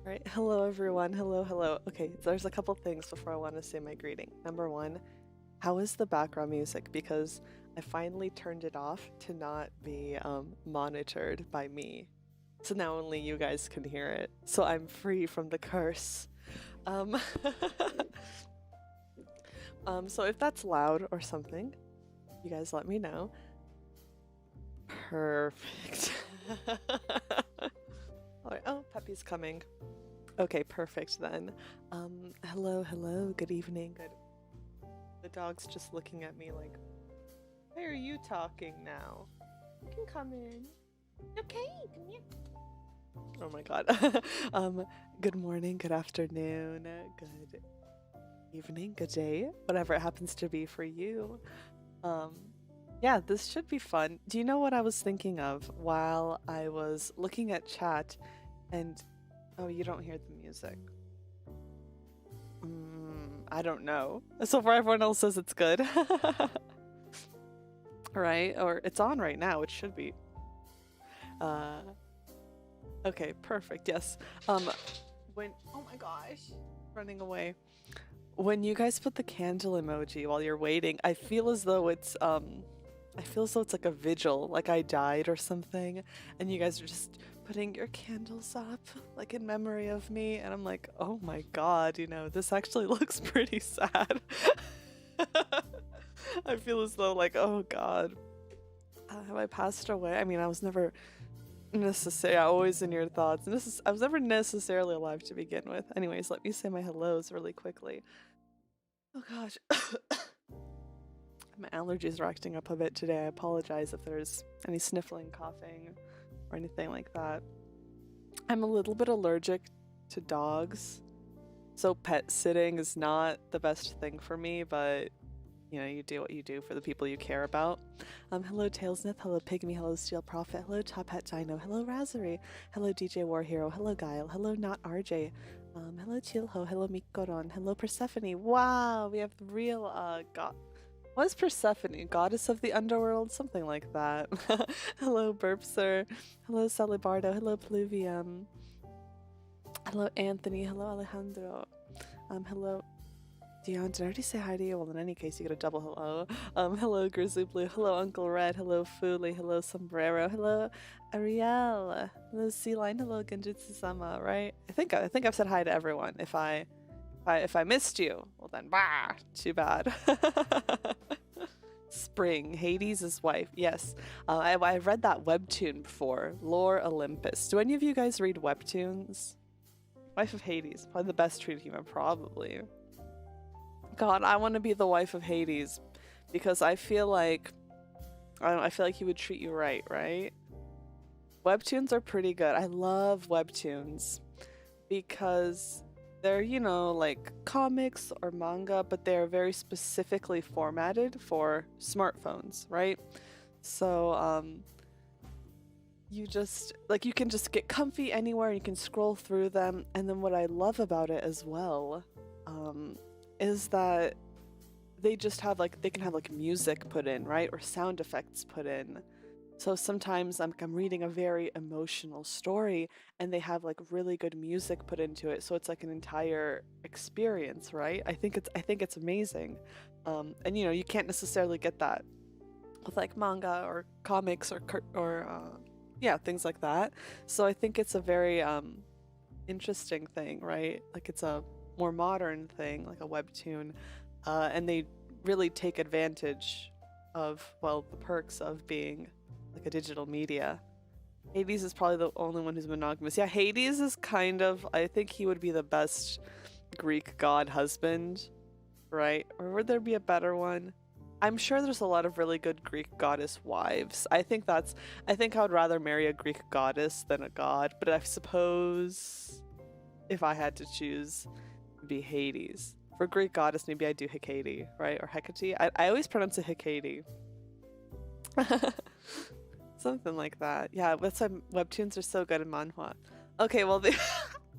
Right, hello everyone. Hello, hello. Okay, so there's a couple things before I want to say my greeting. Number one, how is the background music? Because I finally turned it off to not be monitored by me. So now only you guys can hear it. So I'm free from the curse. Um, so if that's loud or something, you guys let me know. Perfect. Alright, oh, Peppy's coming. Okay, perfect then. Hello, hello, good evening, good. The dog's just looking at me like, why are you talking now? You can come in. Okay, come here. Oh my god. Good morning, good afternoon, good evening, good day, whatever it happens to be for you. Yeah, this should be fun. Do you know what I was thinking of while I was looking at chat and oh, you don't hear the music. I don't know. So far everyone else says it's good. Right? Or it's on right now, it should be. Okay, perfect, yes. When, oh my gosh, running away. When you guys put the candle emoji while you're waiting, I feel as though it's like a vigil, like I died or something, and you guys are just putting your candles up, like in memory of me, and I'm like, oh my god, you know, this actually looks pretty sad. I feel as though like, oh god, have I passed away? I mean, I was never necessarily always in your thoughts, and I was never necessarily alive to begin with. Anyways, let me say my hellos really quickly. Oh gosh. My allergies are acting up a bit today. I apologize if there's any sniffling, coughing, or anything like that. I'm a little bit allergic to dogs, so pet sitting is not the best thing for me, but you know, you do what you do for the people you care about. Hello Tailsmith, hello Pygmy, hello Steel Prophet, hello Top Hat Dino, hello Razzery, hello DJ War Hero, hello Guile, hello Not RJ, hello Chilho, hello Mikoron, hello Persephone. Wow, we have the real what is Persephone? Goddess of the underworld? Something like that. Hello Burpser, hello Salibardo, hello Pluvium, hello Anthony, hello Alejandro, hello Dion, did I already say hi to you? Well, in any case, you get a double hello. Hello Grizzly Blue, hello Uncle Red, hello Fuli, hello Sombrero, hello Ariel, hello Sea Lion, hello Genjutsu-sama, right? I think I've said hi to everyone. If I missed you, well then, bah, too bad. Spring, Hades' wife. Yes, I've read that webtoon before, Lore Olympus. Do any of you guys read webtoons? Wife of Hades, probably the best treated human, probably. God, I want to be the wife of Hades because I feel like I feel like he would treat you right, right? Webtoons are pretty good. I love webtoons because they're, you know, like comics or manga, but they're very specifically formatted for smartphones, right? So, you just, like, you can just get comfy anywhere, you can scroll through them, and then what I love about it as well, is that they just have like, they can have like music put in, right? Or sound effects put in. So sometimes I'm reading a very emotional story and they have like really good music put into it. So it's like an entire experience, right? I think it's amazing. And you know, you can't necessarily get that with like manga or comics or yeah, things like that. So I think it's a very interesting thing, right? Like it's a more modern thing, like a webtoon, and they really take advantage of, well, the perks of being like a digital media. Hades is probably the only one who's monogamous. Yeah, Hades is kind of, I think he would be the best Greek god husband, right? Or would there be a better one? I'm sure there's a lot of really good Greek goddess wives. I think I would rather marry a Greek goddess than a god, but I suppose if I had to choose, be Hades. For Greek goddess, maybe I do Hecate, right? Or Hecate. I always pronounce it Hecate. Something like that. Yeah, that's why webtoons are so good in manhwa. Okay, well,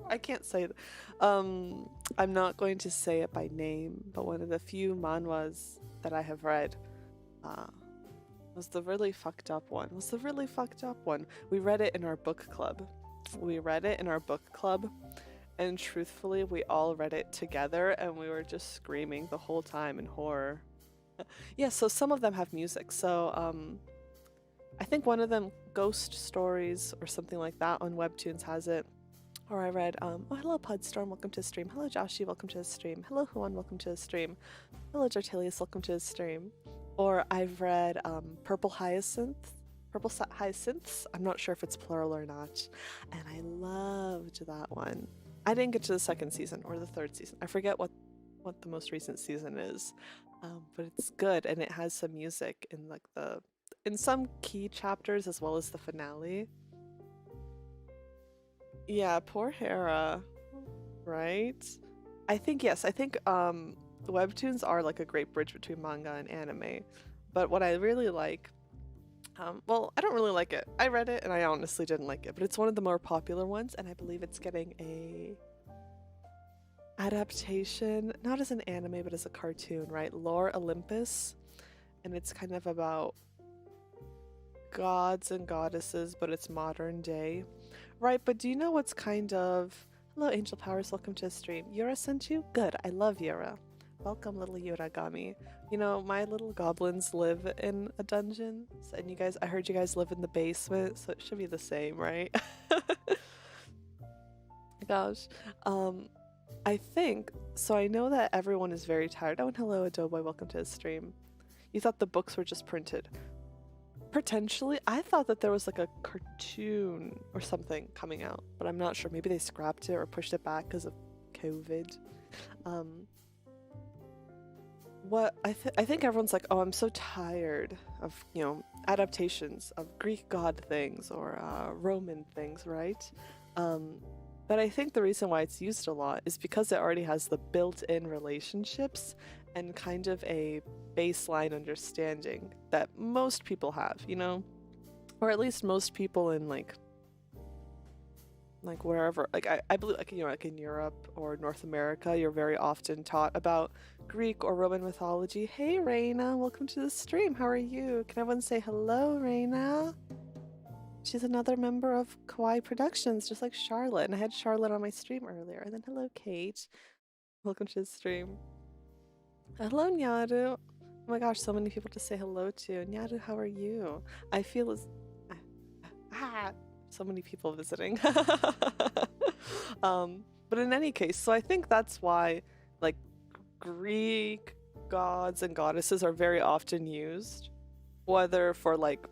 I can't say that. I'm not going to say it by name, but one of the few manhwas that I have read was the really fucked up one. We read it in our book club. And truthfully, we all read it together and we were just screaming the whole time in horror. Yeah, so some of them have music. So I think one of them, Ghost Stories or something like that on Webtoons, has it. Or I read, oh, hello Pudstorm, welcome to the stream. Hello Joshi, welcome to the stream. Hello Huan, welcome to the stream. Hello Jartilius, welcome to the stream. Or I've read Purple Hyacinths. I'm not sure if it's plural or not. And I loved that one. I didn't get to the second season or the third season. I forget what the most recent season is. But it's good, and it has some music in like in some key chapters as well as the finale. Yeah, poor Hera, right? I think yes. I think webtoons are like a great bridge between manga and anime. But what I really like, well, I don't really like it. I read it and I honestly didn't like it, but it's one of the more popular ones, and I believe it's getting a adaptation, not as an anime, but as a cartoon, right? Lore Olympus, and it's kind of about gods and goddesses, but it's modern day. Right, but do you know what's kind of... Hello, Angel Powers, welcome to the stream. Yura sent you? Good, I love Yura. Welcome, little Yuragami. You know, my little goblins live in a dungeon, and you guys, I heard you guys live in the basement, so it should be the same, right? Gosh. I think, so I know that everyone is very tired. Oh, and hello, Adobe, welcome to the stream. You thought the books were just printed. Potentially, I thought that there was like a cartoon or something coming out, but I'm not sure. Maybe they scrapped it or pushed it back because of COVID. What I think everyone's like, oh, I'm so tired of, you know, adaptations of Greek god things or Roman things, right? But I think the reason why it's used a lot is because it already has the built-in relationships and kind of a baseline understanding that most people have, you know? Or at least most people in like wherever, like I believe, like, you know, like in Europe or North America, you're very often taught about Greek or Roman mythology. Hey Reina, welcome to the stream. How are you? Can everyone say hello, Reina? She's another member of Kawaii Productions, just like Charlotte. And I had Charlotte on my stream earlier. And then hello, Kate. Welcome to the stream. Hello, Nyaru. Oh my gosh, so many people to say hello to. Nyaru, how are you? I feel as... so many people visiting. But in any case, so I think that's why, like, Greek gods and goddesses are very often used, whether for, like,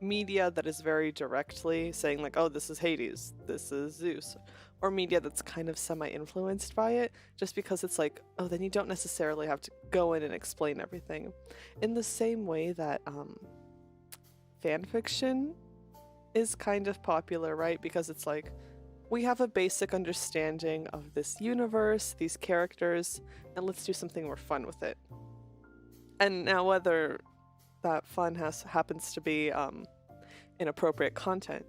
media that is very directly saying like, oh, this is Hades, this is Zeus, or media that's kind of semi-influenced by it, just because it's like, oh, then you don't necessarily have to go in and explain everything. In the same way that fanfiction is kind of popular, right? Because it's like, we have a basic understanding of this universe, these characters, and let's do something more fun with it. And now whether that fun happens to be inappropriate content,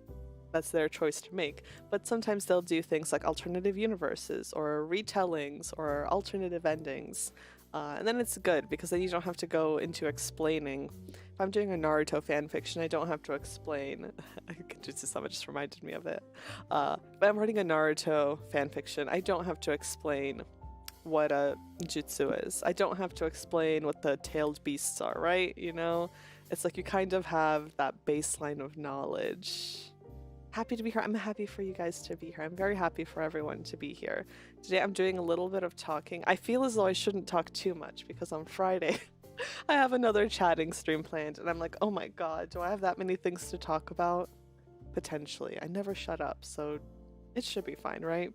that's their choice to make. But sometimes they'll do things like alternative universes or retellings or alternative endings. And then it's good because then you don't have to go into explaining. If I'm doing a Naruto fanfiction, I don't have to explain. Jutsu-sama just reminded me of it. If I'm writing a Naruto fanfiction, I don't have to explain what a jutsu is. I don't have to explain what the tailed beasts are, right? You know? It's like you kind of have that baseline of knowledge. Happy to be here. I'm happy for you guys to be here. I'm very happy for everyone to be here. Today I'm doing a little bit of talking. I feel as though I shouldn't talk too much because on Friday I have another chatting stream planned and I'm like, oh my god, do I have that many things to talk about? Potentially. I never shut up, so it should be fine, right?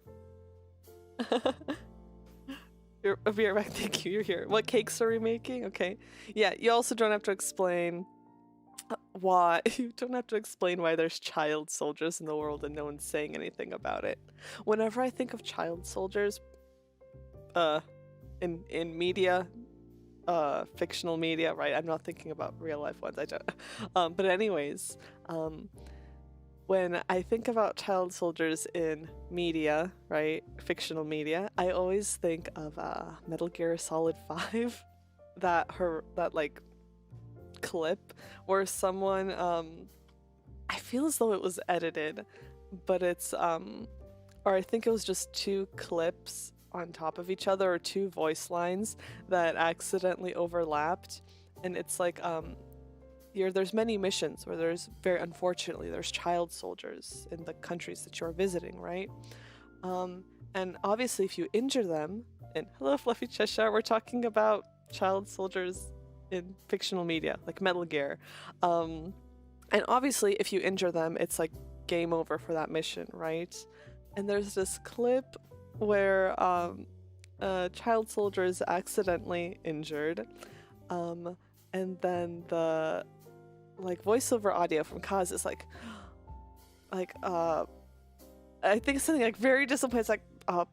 You're back. Thank you. You're here. What cakes are we making? Okay. Yeah, you also don't have to explain why. You don't have to explain why there's child soldiers in the world and no one's saying anything about it. Whenever I think of child soldiers, in media, fictional media, right? I'm not thinking about real life ones. I don't. But anyways, when I think about child soldiers in media, right, fictional media, I always think of Metal Gear Solid 5, that like clip where someone, I feel as though it was edited, but it's or I think it was just two clips on top of each other, or two voice lines that accidentally overlapped. And it's like there's many missions where very unfortunately there's child soldiers in the countries that you're visiting, right? And obviously if you injure them, and hello Fluffy Cheshire, we're talking about child soldiers in fictional media like Metal Gear. And obviously if you injure them, it's like game over for that mission, right? And there's this clip where a child soldier is accidentally injured, and then the like voiceover audio from Kaz is like I think it's something like very disappointed. It's like,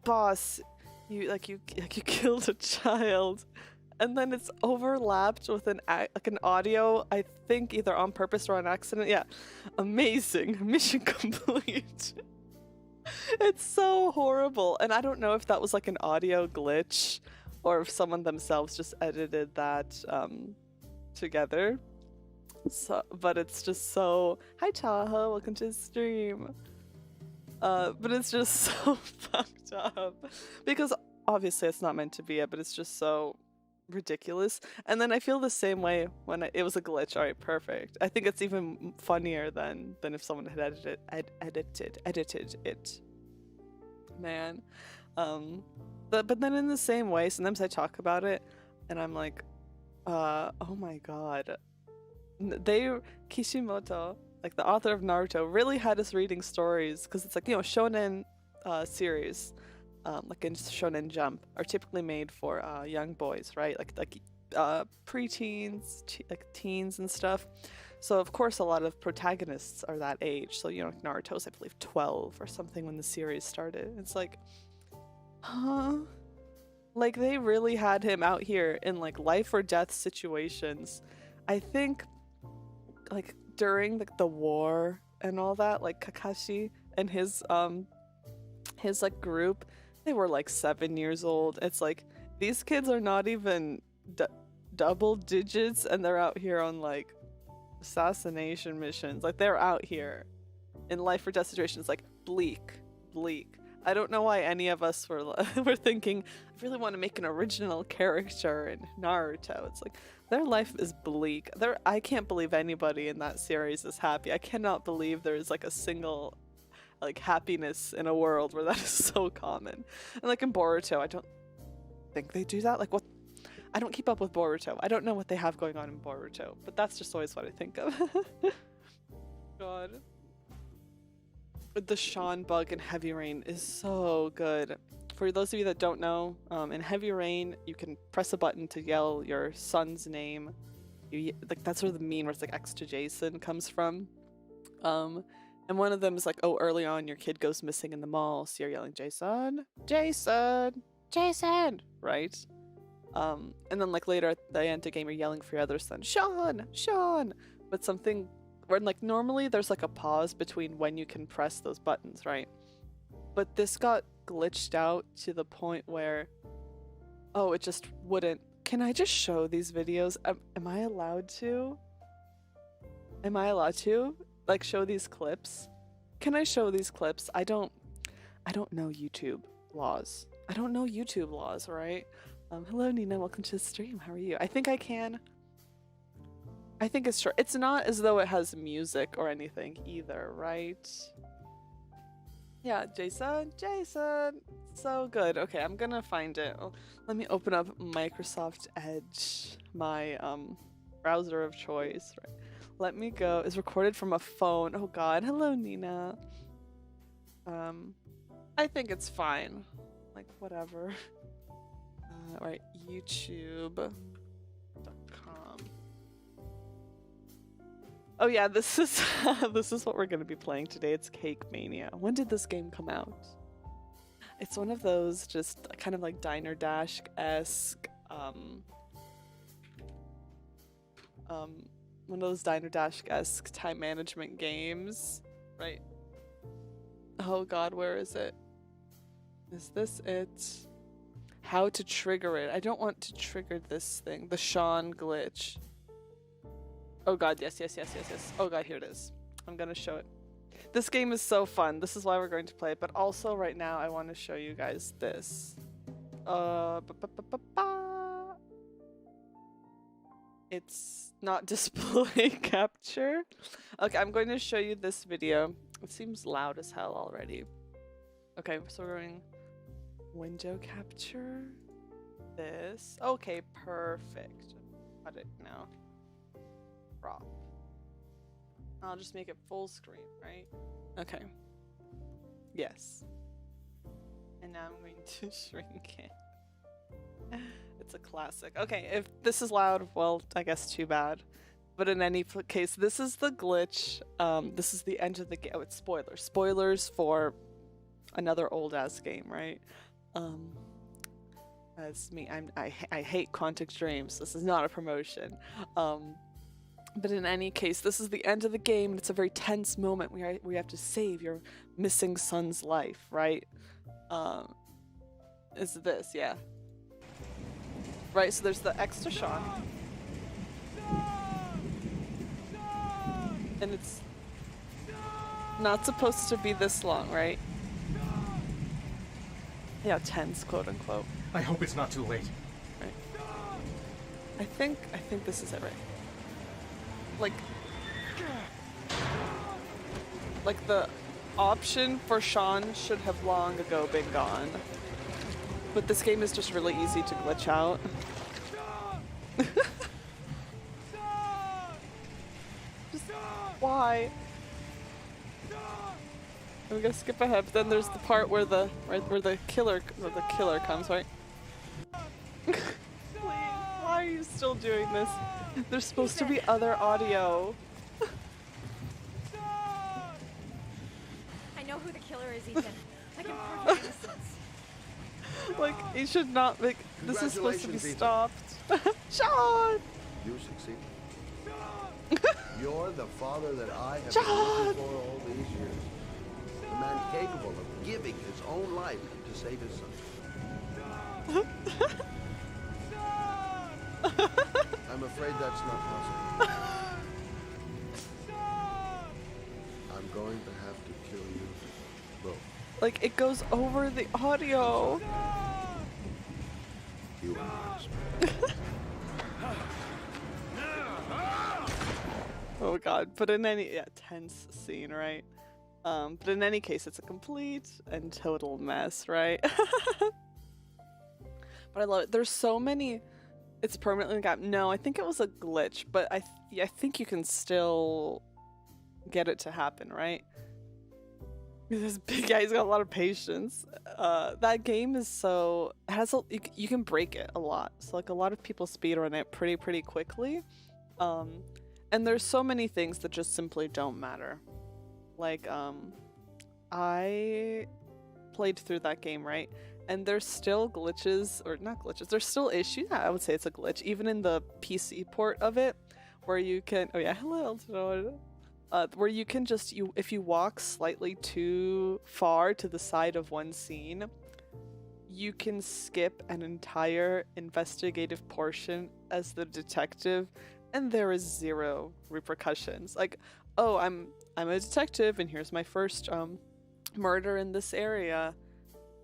boss, you killed a child, and then it's overlapped with an audio. I think either on purpose or on accident. Yeah, amazing, mission complete. It's so horrible, and I don't know if that was like an audio glitch or if someone themselves just edited that together. So, but it's just so. Hi Tahoe, welcome to the stream. But it's just so fucked up because obviously it's not meant to be it, but it's just so ridiculous. And then I feel the same way when it was a glitch. All right, perfect. I think it's even funnier than if someone had edited it. Man, but then in the same way, sometimes I talk about it, and I'm like, oh my god, Kishimoto, like the author of Naruto, really had us reading stories, because it's like, you know, shonen series, like in Shonen Jump, are typically made for young boys, right? Like preteens, like teens and stuff. So of course a lot of protagonists are that age. So, you know, Naruto's I believe 12 or something when the series started. It's like, huh? Like they really had him out here in like life or death situations. I think like during the war and all that, like Kakashi and his like group, they were like 7 years old. It's like these kids are not even double digits, and they're out here on like assassination missions. Like they're out here in life or death situations, like bleak. I don't know why any of us were thinking, I really want to make an original character in Naruto. It's like their life is bleak. I can't believe anybody in that series is happy. I cannot believe there's like a single like happiness in a world where that is so common. And like in Boruto, I don't think they do that. Like what? I don't keep up with Boruto. I don't know what they have going on in Boruto, but that's just always what I think of. God. The Seann bug in Heavy Rain is so good. For those of you that don't know, in Heavy Rain, you can press a button to yell your son's name. Like that's where the meme where it's like X to Jason comes from. And one of them is like, oh, early on your kid goes missing in the mall, so you're yelling Jason, Jason, Jason, right? And then like later at the end of the game, you're yelling for your other son, Seann. But something where like normally there's like a pause between when you can press those buttons, right? But this got glitched out to the point where, oh, it just wouldn't. Can I just show these videos? Am I allowed to? Am I allowed to like show these clips? Can I show these clips? I don't know YouTube laws. I don't know YouTube laws, right? Hello Nina, welcome to the stream. How are you? I think I can. I think it's short. It's not as though it has music or anything either, right? Yeah, Jason. So good. Okay, I'm gonna find it. Let me open up Microsoft Edge, my browser of choice. Right. Let me go. It's recorded from a phone. Oh god. Hello Nina. I think it's fine. Like whatever. Alright, YouTube.com. Oh yeah, this is this is what we're gonna be playing today. It's Cakemania. When did this game come out? It's one of those just kind of like Diner Dash-esque one of those Diner Dash-esque time management games, right? Oh god, where is it? Is this it? How to trigger it. I don't want to trigger this thing. The Seann glitch. Oh god, yes. Oh god, here it is. I'm gonna show it. This game is so fun. This is why we're going to play it. But also right now I want to show you guys this. It's not display capture. Okay, I'm going to show you this video. It seems loud as hell already. Okay, so we're going window capture. This. Okay, perfect. Cut it now. Crop. I'll just make it full screen, right? Okay. Yes. And now I'm going to shrink it. It's a classic. Okay, if this is loud, well, I guess too bad. But in any case, this is the glitch. This is the end of the game. Oh, it's spoilers. Spoilers for another old-ass game, right? That's me. I hate Quantic Dreams. This is not a promotion. But in any case, this is the end of the game, and it's a very tense moment where you have to save your missing son's life, right? Is this, yeah. Right, so there's the extra shot. And it's not supposed to be this long, right? Yeah, tense, quote unquote. I hope it's not too late. Right. I think this is it, right? Like the option for Ceann should have long ago been gone. But this game is just really easy to glitch out. Just why? I'm gonna skip ahead, but then there's the part where the killer comes, right? Please, why are you still doing this? There's supposed to be other audio. I know who the killer is, Ethan. I can prove your innocence. Like, he should not make. This is supposed to be stopped. Ceann! You succeed. You're the father that I have been looking for all these years. A man capable of giving his own life to save his son. I'm afraid that's not possible. I'm going to have to kill you both. Like, it goes over the audio. You are. Oh god, but in any tense scene, right? But in any case, it's a complete and total mess, right? But I love it. There's so many. It's permanently gap. No, I think it was a glitch, but I think you can still get it to happen, right? This big guy, he's got a lot of patience. That game is so you can break it a lot. So like a lot of people speedrun it pretty quickly. And there's so many things that just simply don't matter. Like I played through that game, right? And there's still glitches, or not glitches, there's still issues. Yeah, I would say it's a glitch, even in the PC port of it, where you can, oh yeah, hello, where you can just, if you walk slightly too far to the side of one scene, you can skip an entire investigative portion as the detective, and there is zero repercussions. Like, oh, I'm a detective, and here's my first murder in this area.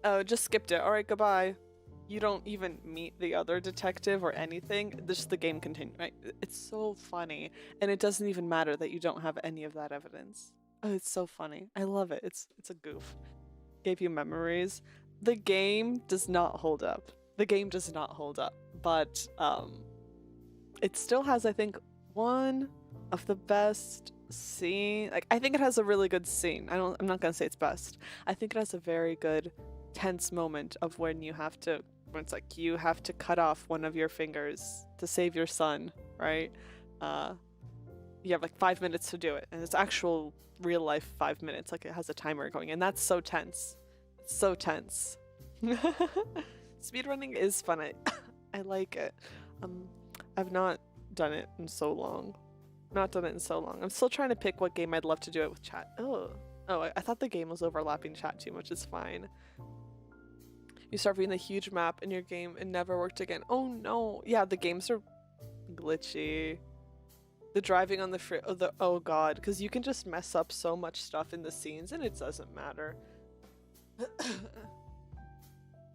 Oh, just skipped it. All right, goodbye. You don't even meet the other detective or anything. Just the game continues, right? It's so funny, and it doesn't even matter that you don't have any of that evidence. Oh, it's so funny. I love it. It's a goof. Gave you memories. The game does not hold up. The game does not hold up, but it still has, I think, one of the best scene. Like, I think it has a really good scene. I'm not gonna say it's best. I think it has a very good tense moment of when it's like you have to cut off one of your fingers to save your son, right? You have like 5 minutes to do it, and it's actual real life 5 minutes. Like, it has a timer going, and that's so tense. It's so tense. Speedrunning is fun. I like it. I've not done it in so long. I'm still trying to pick what game I'd love to do it with chat. Oh, I thought the game was overlapping chat too much. It's fine. You start reading a huge map in your game and never worked again. Oh no. Yeah, the games are glitchy. The driving on the oh god, because you can just mess up so much stuff in the scenes and it doesn't matter.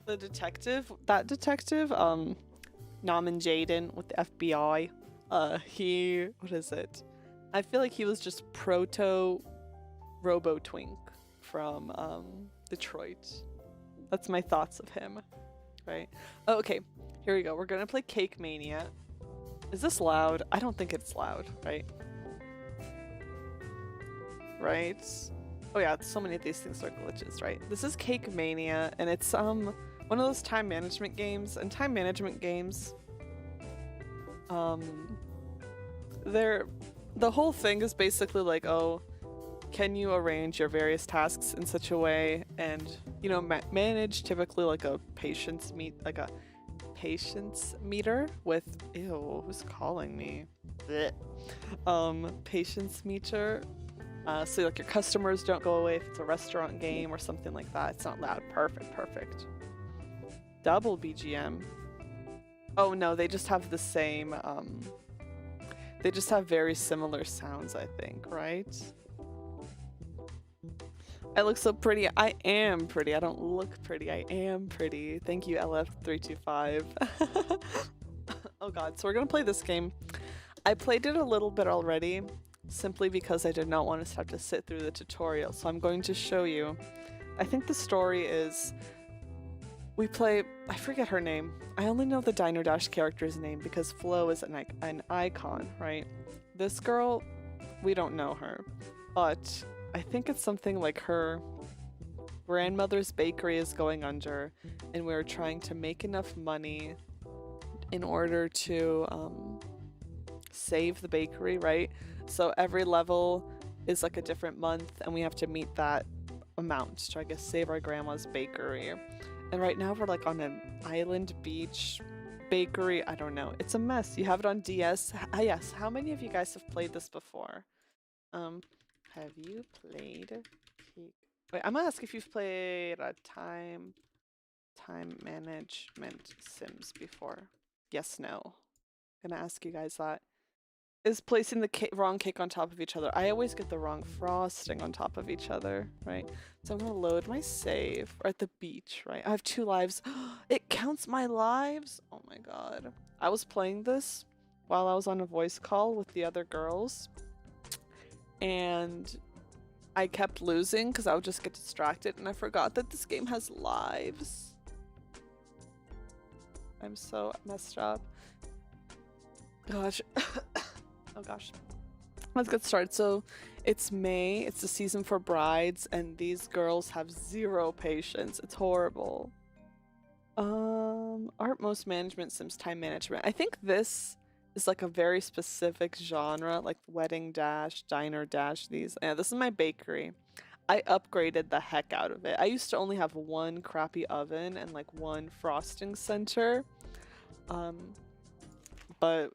The detective, Naman Jaden with the FBI, what is it? I feel like he was just proto Robo Twink from Detroit. That's my thoughts of him, right? Oh, okay, here we go. We're gonna play Cakemania. Is this loud? I don't think it's loud, right? Right? Oh yeah, so many of these things are glitches, right? This is Cakemania, and it's one of those time management games. And time management games, the whole thing is basically like, oh, can you arrange your various tasks in such a way and, you know, manage typically like a patience meter with, ew, who's calling me? Blech. Patience meter. So like your customers don't go away if it's a restaurant game or something like that. It's not loud. Perfect. Double BGM. Oh no, they just have the same, they just have very similar sounds, I think, right? I look so pretty. I am pretty. I don't look pretty. I am pretty. Thank you, LF325. Oh god, so we're gonna play this game. I played it a little bit already, simply because I did not want to have to sit through the tutorial. So I'm going to show you. I think the story is, we play, I forget her name. I only know the Diner Dash character's name because Flo is an icon, right? This girl, we don't know her, but I think it's something like her grandmother's bakery is going under and we're trying to make enough money in order to save the bakery, right? So every level is like a different month and we have to meet that amount to, I guess, save our grandma's bakery. And right now we're like on an island beach bakery. I don't know. It's a mess. You have it on DS. Yes. How many of you guys have played this before? Have you played Cake? Wait, I'm gonna ask if you've played a time management Sims before. Yes, no. I'm gonna ask you guys that. Is placing the wrong cake on top of each other. I always get the wrong frosting on top of each other, right? So I'm gonna load my save. We're at the beach, right? I have 2 lives. It counts my lives? Oh my god. I was playing this while I was on a voice call with the other girls. And I kept losing because I would just get distracted and I forgot that this game has lives. I'm so messed up. Gosh. Oh gosh. Let's get started. So it's May, it's the season for brides, and these girls have 0 patience. It's horrible. Art most management sims time management. I think this is like a very specific genre, like wedding dash, diner dash, these. Yeah, this is my bakery. I upgraded the heck out of it. I used to only have 1 crappy oven and like 1 frosting center. But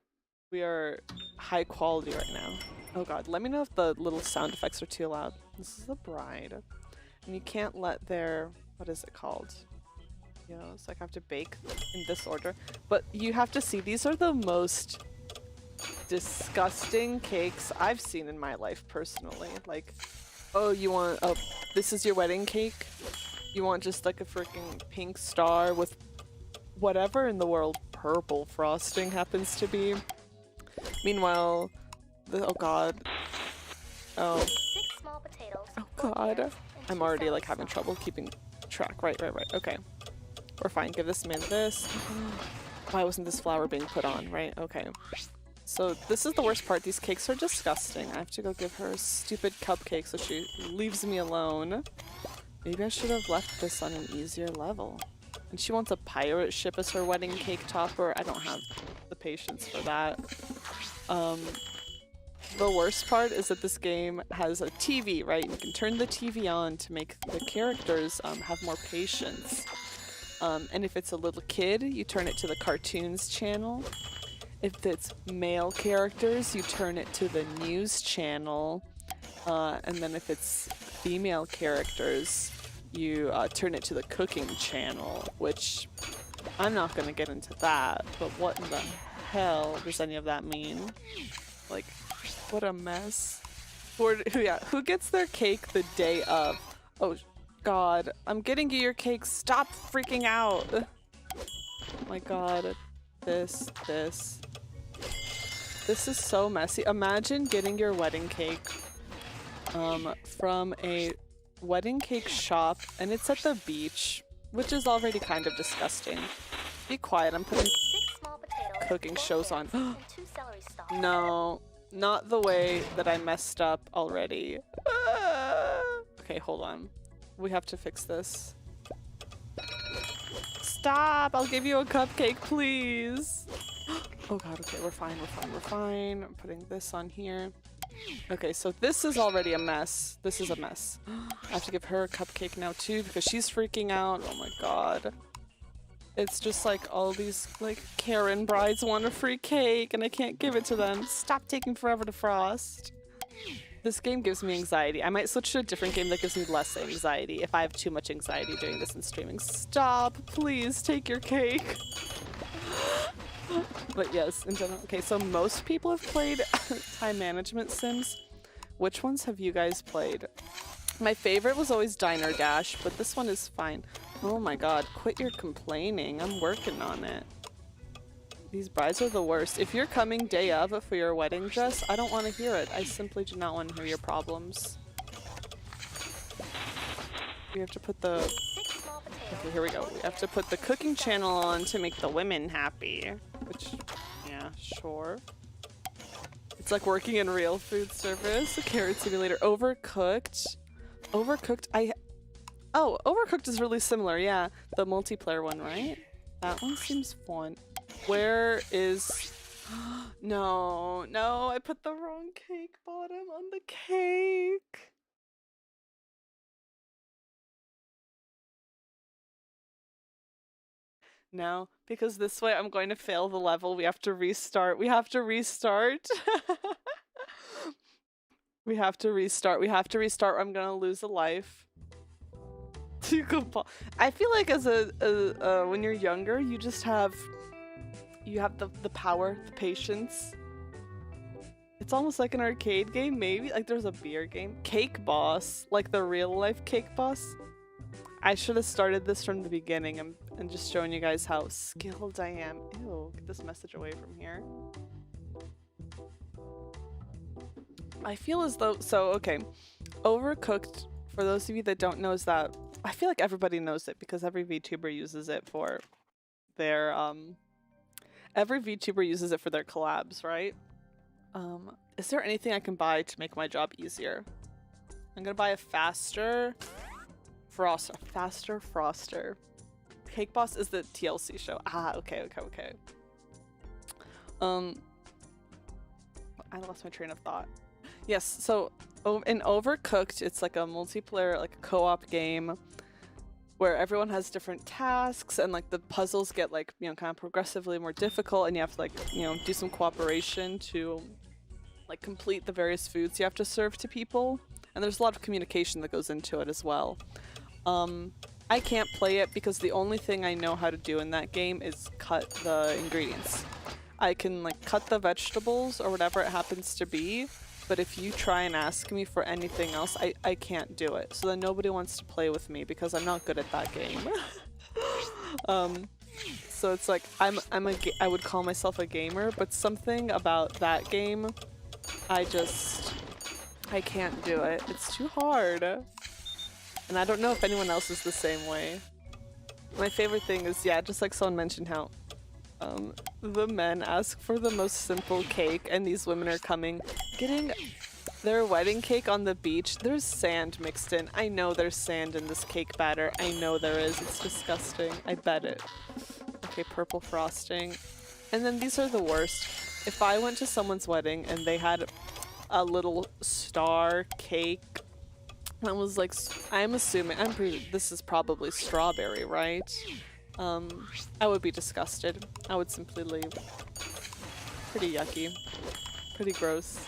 we are high quality right now. Oh god, let me know if the little sound effects are too loud. This is the bride. And you can't let their, what is it called? You know, it's like I have to bake in this order. But you have to see, these are the most disgusting cakes I've seen in my life personally. Like, oh, you want, oh, this is your wedding cake? You want just like a freaking pink star with whatever in the world purple frosting happens to be. Meanwhile, oh god. Oh. 6 small potatoes. Oh god. I'm already like having trouble keeping track. Right. Okay. We're fine. Give this man this. Why wasn't this flour being put on? Right? Okay. So this is the worst part. These cakes are disgusting. I have to go give her a stupid cupcake so she leaves me alone. Maybe I should have left this on an easier level. And she wants a pirate ship as her wedding cake topper. I don't have the patience for that. The worst part is that this game has a TV, right? You can turn the TV on to make the characters have more patience. And if it's a little kid, you turn it to the cartoons channel. If it's male characters, you turn it to the news channel. And then if it's female characters, you turn it to the cooking channel, which I'm not going to get into that, but what in the hell does any of that mean? Like, What a mess. Who gets their cake the day of? Oh god, I'm getting you your cake. Stop freaking out. Oh my god. This is so messy. Imagine getting your wedding cake from a wedding cake shop and it's at the beach, which is already kind of disgusting. Be quiet, I'm putting cooking shows on. No, not the way that I messed up already. Okay, hold on. We have to fix this. Stop! I'll give you a cupcake, please. Oh god, okay, we're fine. I'm putting this on here. Okay, so this is already a mess. This is a mess. I have to give her a cupcake now too because she's freaking out. Oh my god. It's just like all these like Karen brides want a free cake and I can't give it to them. Stop taking forever to frost. This game gives me anxiety. I might switch to a different game that gives me less anxiety if I have too much anxiety doing this and streaming. Stop, please take your cake. But yes, in general. Okay, so most people have played time management sims. Which ones have you guys played? My favorite was always Diner Dash, but this one is fine. Oh my god, quit your complaining. I'm working on it. These brides are the worst. If you're coming day of for your wedding dress, I don't want to hear it. I simply do not want to hear your problems. We have to put the... Okay, here we go. We have to put the cooking channel on to make the women happy. Which, yeah, sure. It's like working in real food service. A carrot simulator. Overcooked. Oh, Overcooked is really similar, yeah. The multiplayer one, right? That one seems fun. Where is... No, I put the wrong cake bottom on the cake. No, because this way I'm going to fail the level. We have to restart. We have to restart. We have to restart or I'm gonna lose a life. I feel like as when you're younger, you just have the power, the patience. It's almost like an arcade game, maybe. Like there's a beer game. Cake Boss, like the real life Cake Boss. I should have started this from the beginning and just showing you guys how skilled I am. Ew, get this message away from here. I feel as though, okay, Overcooked, for those of you that don't know, is that, I feel like everybody knows it because every VTuber uses it for their, every VTuber uses it for their collabs, right? Is there anything I can buy to make my job easier? I'm gonna buy a faster froster. Cake Boss is the TLC show. Ah, okay. I lost my train of thought. Yes, so in Overcooked, it's like a multiplayer, like a co-op game where everyone has different tasks and like the puzzles get like, you know, kind of progressively more difficult and you have to like, you know, do some cooperation to like complete the various foods you have to serve to people. And there's a lot of communication that goes into it as well. I can't play it because the only thing I know how to do in that game is cut the ingredients. I can like cut the vegetables or whatever it happens to be, but if you try and ask me for anything else, I can't do it. So then nobody wants to play with me because I'm not good at that game. So it's like I would call myself a gamer, but something about that game, I can't do it. It's too hard. And I don't know if anyone else is the same way. My favorite thing is, yeah, just like someone mentioned how the men ask for the most simple cake and these women are coming, getting their wedding cake on the beach. There's sand mixed in. I know there's sand in this cake batter. I know there is. It's disgusting. I bet it. Okay, purple frosting. And then these are the worst. If I went to someone's wedding and they had a little star cake, I was like, I'm assuming, this is probably strawberry, right? I would be disgusted. I would simply leave. Pretty yucky. Pretty gross.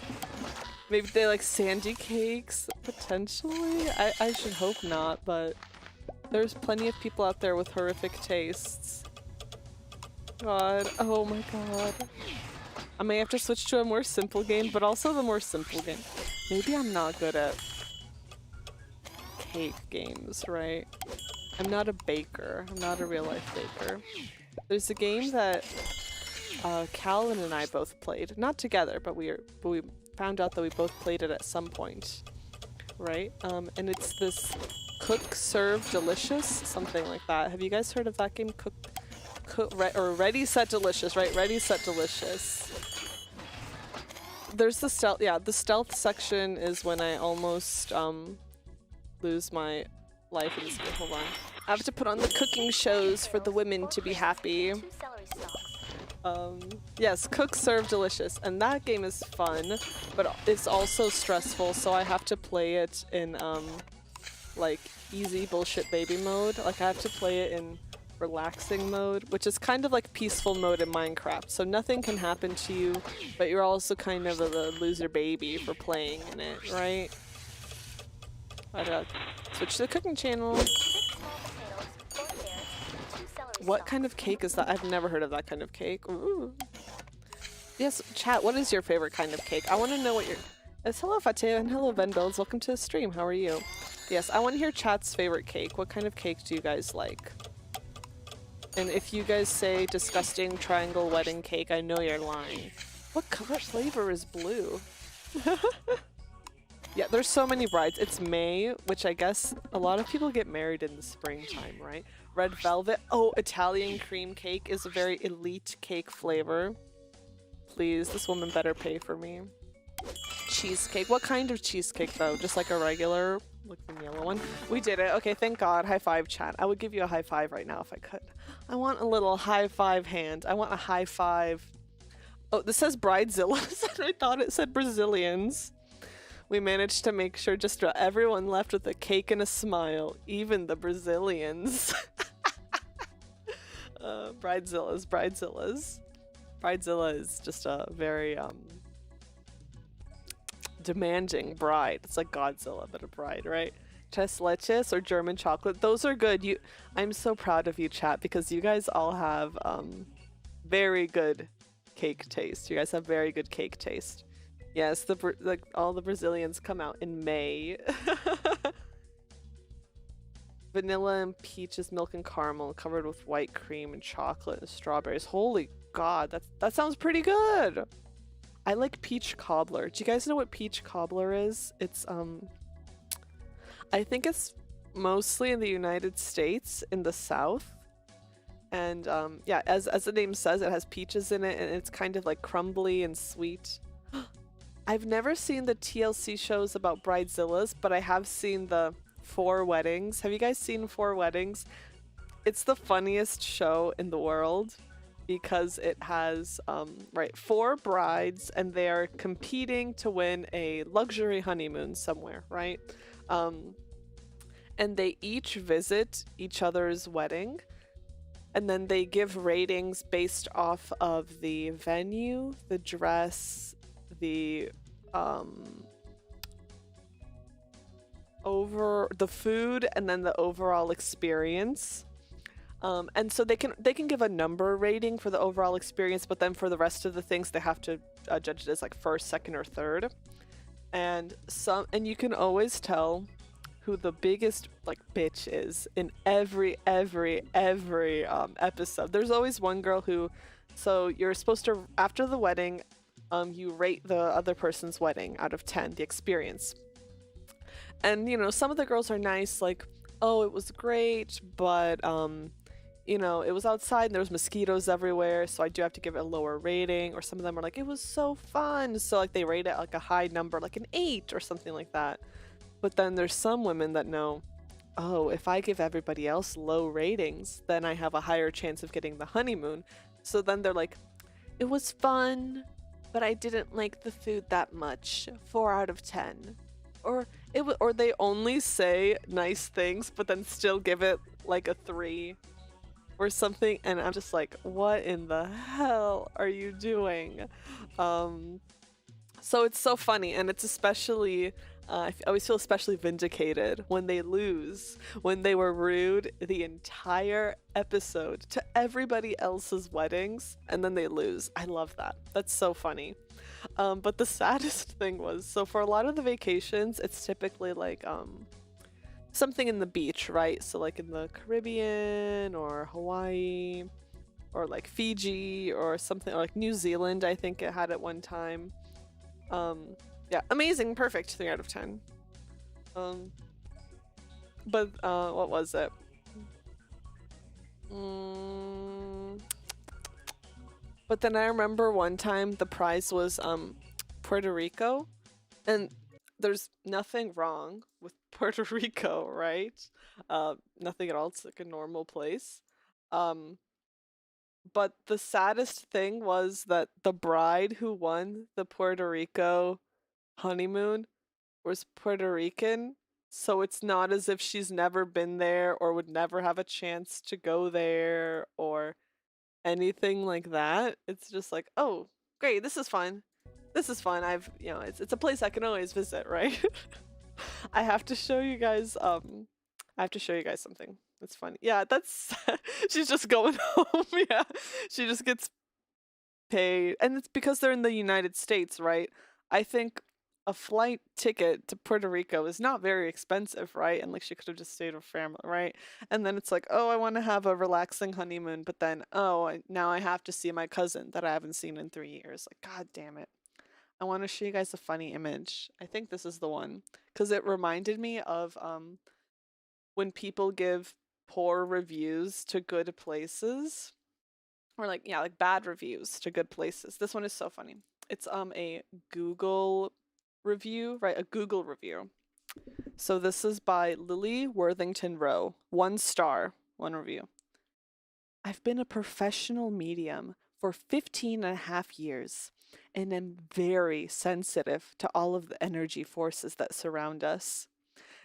Maybe they like sandy cakes, potentially? I should hope not, but there's plenty of people out there with horrific tastes. God, oh my god. I may have to switch to a more simple game, but also the more simple game. Maybe I'm not good at cake games, right? I'm not a baker. I'm not a real life baker. There's a game that Calvin and I both played. Not together, but we found out that we both played it at some point. Right? And it's this Cook, Serve, Delicious, something like that. Have you guys heard of that game? Or Ready, Set, Delicious, right? Ready, Set, Delicious. There's the stealth, yeah, the stealth section is when I almost lose my life in this game. Hold on. I have to put on the cooking shows for the women to be happy. Yes, Cook, Serve, Delicious. And that game is fun, but it's also stressful, so I have to play it in, like, easy bullshit baby mode. Like, I have to play it in relaxing mode, which is kind of like peaceful mode in Minecraft. So nothing can happen to you, but you're also kind of a loser baby for playing in it, right? I gotta switch to the cooking channel. What kind of cake is that? I've never heard of that kind of cake. Ooh. Yes, chat, what is your favorite kind of cake? I want to know what your... Yes, hello Fateh and hello Venbuilds. Welcome to the stream. How are you? Yes, I want to hear chat's favorite cake. What kind of cake do you guys like? And if you guys say disgusting triangle wedding cake, I know you're lying. What flavor is blue? Yeah, there's so many brides. It's May, which I guess a lot of people get married in the springtime, right? Red velvet. Oh, Italian cream cake is a very elite cake flavor. Please, this woman better pay for me. Cheesecake. What kind of cheesecake though? Just like a regular, like the yellow one? We did it. Okay, thank God. High five, chat. I would give you a high five right now if I could. I want a little high five hand. I want a high five. Oh, this says Bridezilla. I thought it said Brazilians. We managed to make sure just everyone left with a cake and a smile, even the Brazilians. Bridezillas. Bridezilla is just a very demanding bride. It's like Godzilla, but a bride, right? Tres leches or German chocolate. Those are good. I'm so proud of you, chat, because you guys all have very good cake taste. You guys have very good cake taste. Yes, all the Brazilians come out in May. Vanilla and peaches, milk and caramel, covered with white cream and chocolate and strawberries. Holy God, that sounds pretty good. I like peach cobbler. Do you guys know what peach cobbler is? It's I think it's mostly in the United States, in the South. And yeah, as the name says, it has peaches in it, and it's kind of like crumbly and sweet. I've never seen the TLC shows about bridezillas, but I have seen the 4 Weddings. Have you guys seen 4 Weddings? It's the funniest show in the world because it has 4 brides and they're competing to win a luxury honeymoon somewhere, right? And they each visit each other's wedding, and then they give ratings based off of the venue, the dress, the the food, and then the overall experience. And so they can give a number rating for the overall experience, but then for the rest of the things they have to judge it as like first, second, or third. And you can always tell who the biggest like bitch is in every episode. There's always one girl who, so you're supposed to, after the wedding, you rate the other person's wedding out of 10, the experience. And, you know, some of the girls are nice, like, oh, it was great, but, you know, it was outside and there was mosquitoes everywhere, so I do have to give it a lower rating. Or some of them are like, it was so fun. So, like, they rate it like a high number, like an 8 or something like that. But then there's some women that know, oh, if I give everybody else low ratings, then I have a higher chance of getting the honeymoon. So then they're like, it was fun, but I didn't like the food that much. 4 out of 10. Or they only say nice things, but then still give it like a 3 or something. And I'm just like, what in the hell are you doing? So it's so funny, and it's especially I always feel especially vindicated when they lose, when they were rude the entire episode to everybody else's weddings, and then they lose. I love that. That's so funny. But the saddest thing was, so for a lot of the vacations, it's typically like something in the beach, right? So like in the Caribbean or Hawaii or like Fiji or something, or like New Zealand, I think it had at one time. Yeah, amazing, perfect, 3 out of 10. But what was it? But then I remember one time the prize was Puerto Rico, and there's nothing wrong with Puerto Rico, right? Nothing at all. It's like a normal place. But the saddest thing was that the bride who won the Puerto Rico honeymoon was Puerto Rican, so it's not as if she's never been there or would never have a chance to go there or anything like that. It's just like, oh, great, this is fun. This is fun. It's a place I can always visit, right? I have to show you guys something. That's funny. Yeah, that's she's just going home. Yeah. She just gets paid. And it's because they're in the United States, right? I think a flight ticket to Puerto Rico is not very expensive, right? And like she could have just stayed with family, right? And then it's like, oh, I want to have a relaxing honeymoon, but then now I have to see my cousin that I haven't seen in 3 years. Like, god damn it. I want to show you guys a funny image. I think this is the one because it reminded me of when people give poor reviews to good places, or like bad reviews to good places. This one is so funny. It's a Google review, right? A Google review. So this is by Lily Worthington Rowe. 1 star, 1 review. I've been a professional medium for 15.5 years and am very sensitive to all of the energy forces that surround us.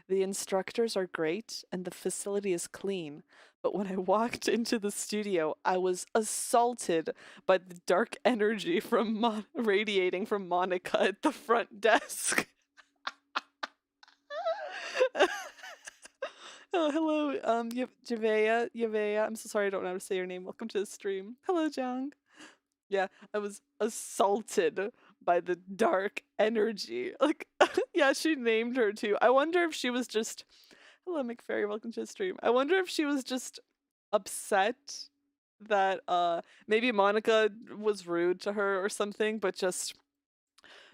The instructors are great and the facility is clean, but when I walked into the studio, I was assaulted by the dark energy from radiating from Monica at the front desk. Oh, hello, Yavea. I'm so sorry I don't know how to say your name. Welcome to the stream. Hello, Jang. Yeah, I was assaulted by the dark energy. Like, yeah, she named her too. I wonder if she was just, hello, McFairy, welcome to the stream. I wonder if she was just upset that maybe Monica was rude to her or something, but just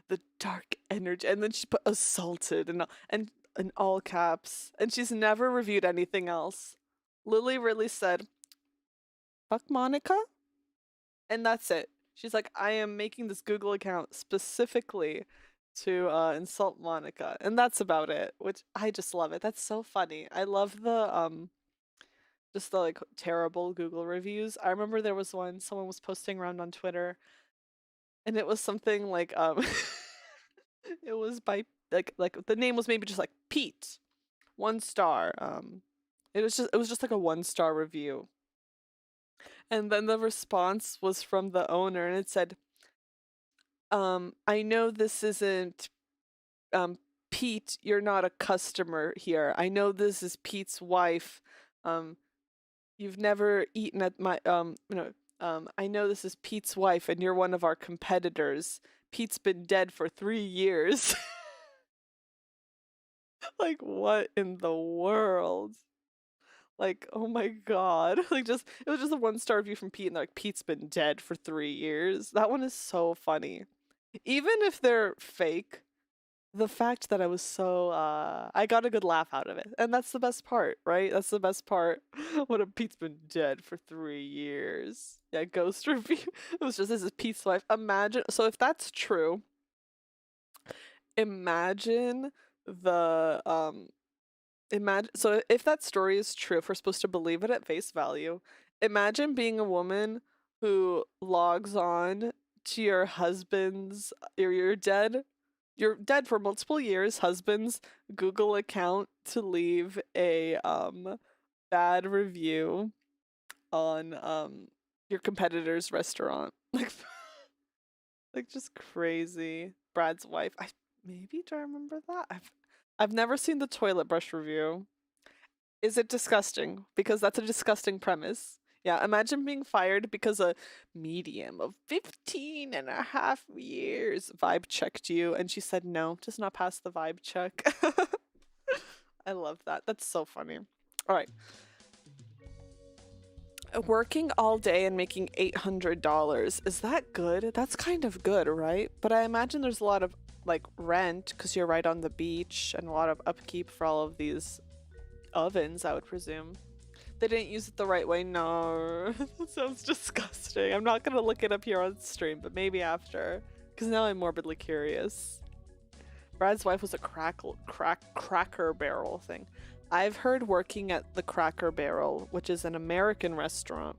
the dark energy. And then she put assaulted and in all caps. And she's never reviewed anything else. Lily really said, fuck Monica? And that's it. She's like, I am making this Google account specifically to insult Monica. And that's about it, which I just love it. That's so funny. I love the just the like terrible Google reviews. I remember there was one someone was posting around on Twitter, and it was something like it was by like the name was maybe just like Pete, 1 star. It was just like a 1 star review. And then the response was from the owner, and it said, I know this isn't Pete, you're not a customer here. I know this is Pete's wife. You've never eaten at my I know this is Pete's wife and you're one of our competitors. Pete's been dead for 3 years. Like, what in the world? Like, oh my god. Like, it was just a 1 star review from Pete, and they're like, Pete's been dead for 3 years. That one is so funny. Even if they're fake, the fact that I was so, I got a good laugh out of it. And that's the best part, right? That's the best part. What if Pete's been dead for 3 years? Yeah, ghost review. It was just, this is Pete's wife. Imagine, so if that's true, imagine the, so if that story is true, if we're supposed to believe it at face value, imagine being a woman who logs on to your husband's, you're dead for multiple years, husband's Google account to leave a bad review on your competitor's restaurant. Like just crazy. Brad's wife. Maybe, do I remember that? I've never seen the toilet brush review. Is it disgusting? Because that's a disgusting premise. Yeah, imagine being fired because a medium of 15.5 years vibe checked you and she said no, does not pass the vibe check. I love that. That's so funny. All right. Working all day and making $800. Is that good? That's kind of good, right? But I imagine there's a lot of like rent because you're right on the beach and a lot of upkeep for all of these ovens, I would presume. They didn't use it the right way. No, that sounds disgusting. I'm not gonna look it up here on stream, but maybe after, because now I'm morbidly curious. Brad's wife was a Cracker Barrel thing. I've heard working at the Cracker Barrel, which is an American restaurant,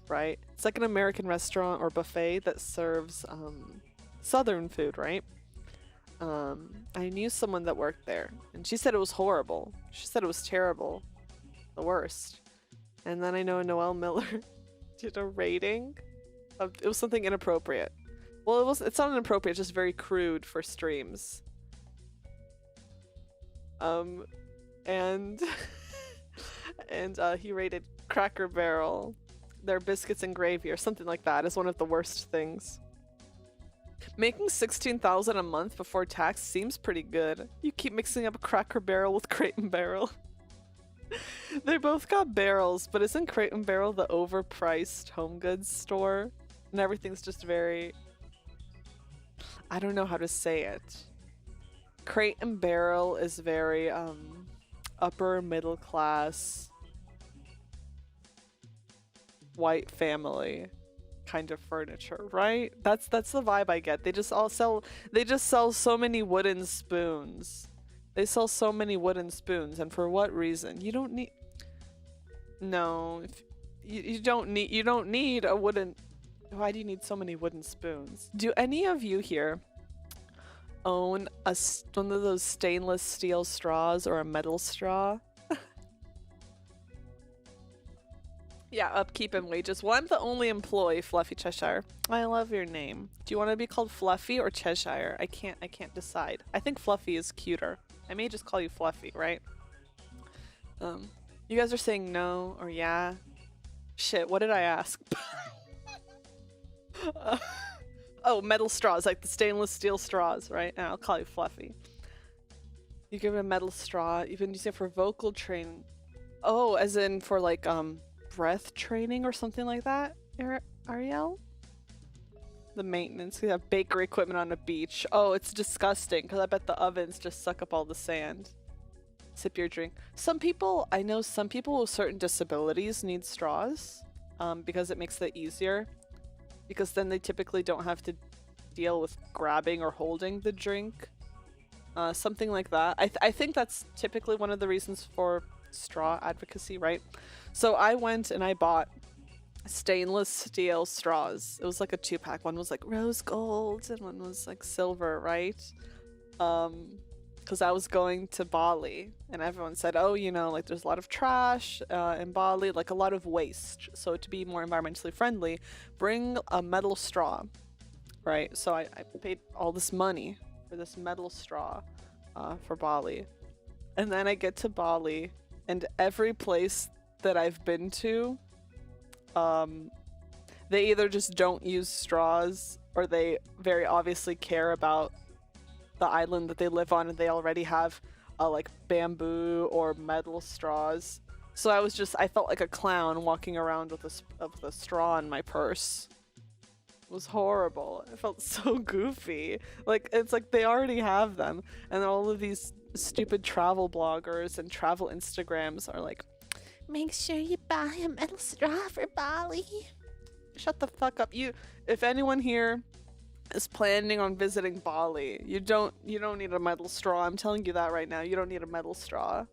right? It's like an American restaurant or buffet that serves Southern food, right? I knew someone that worked there, and she said it was horrible. She said it was terrible, the worst. And then I know Noelle Miller did a rating of, it was something inappropriate. Well, it's not inappropriate, it's just very crude for streams. And he rated Cracker Barrel, their biscuits and gravy or something like that, as one of the worst things. Making $16,000 a month before tax seems pretty good. You keep mixing up Cracker Barrel with Crate and Barrel. They both got barrels, but isn't Crate and Barrel the overpriced home goods store? And everything's just very... I don't know how to say it. Crate and Barrel is very upper middle class white family kind of furniture, right? That's the vibe I get. They just sell so many wooden spoons. They sell so many wooden spoons, and for what reason? You don't need... No, you don't need a wooden... Why do you need so many wooden spoons? Do any of you here own one of those stainless steel straws or a metal straw? Yeah, upkeep and wages. Well, I'm the only employee, Fluffy Cheshire. I love your name. Do you want to be called Fluffy or Cheshire? I can't decide. I think Fluffy is cuter. I may just call you Fluffy, right? You guys are saying no or yeah. Shit, what did I ask? Oh, metal straws, like the stainless steel straws, right? And I'll call you Fluffy. You give it a metal straw. You've been using it for vocal training. Oh, as in for like breath training or something like that, Ariel? The maintenance. You have bakery equipment on a beach. Oh, it's disgusting because I bet the ovens just suck up all the sand. Sip your drink. I know some people with certain disabilities need straws because it makes it easier. Because then they typically don't have to deal with grabbing or holding the drink. Something like that. I think that's typically one of the reasons for straw advocacy, right? So I went and I bought stainless steel straws. It was like a 2-pack. One was like rose gold and one was like silver, right? Because I was going to Bali and everyone said, oh, you know, like there's a lot of trash in Bali, like a lot of waste. So to be more environmentally friendly, bring a metal straw, right? So I paid all this money for this metal straw for Bali. And then I get to Bali and every place that I've been to, they either just don't use straws or they very obviously care about the island that they live on and they already have like bamboo or metal straws. So I felt like a clown walking around with a straw in my purse. It was horrible. I felt so goofy. Like, it's like they already have them. And all of these stupid travel bloggers and travel Instagrams are like, make sure you buy a metal straw for Bali. Shut the fuck up. If anyone here is planning on visiting Bali, you don't need a metal straw. I'm telling you that right now. You don't need a metal straw.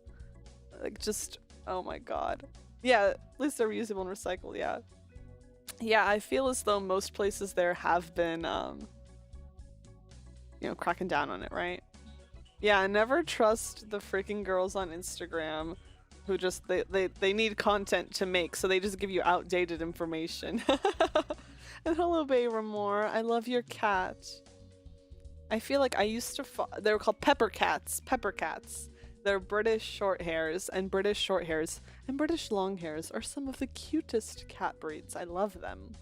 Like, just, oh my god. Yeah, at least they're reusable and recycled, yeah. Yeah, I feel as though most places there have been, you know, cracking down on it, right? Yeah, never trust the freaking girls on Instagram who just, they need content to make, so they just give you outdated information. And hello, Bay Ramore. I love your cat. I feel like I used to they were called pepper cats. Pepper cats. They're British short hairs, and British short hairs and British long hairs are some of the cutest cat breeds. I love them.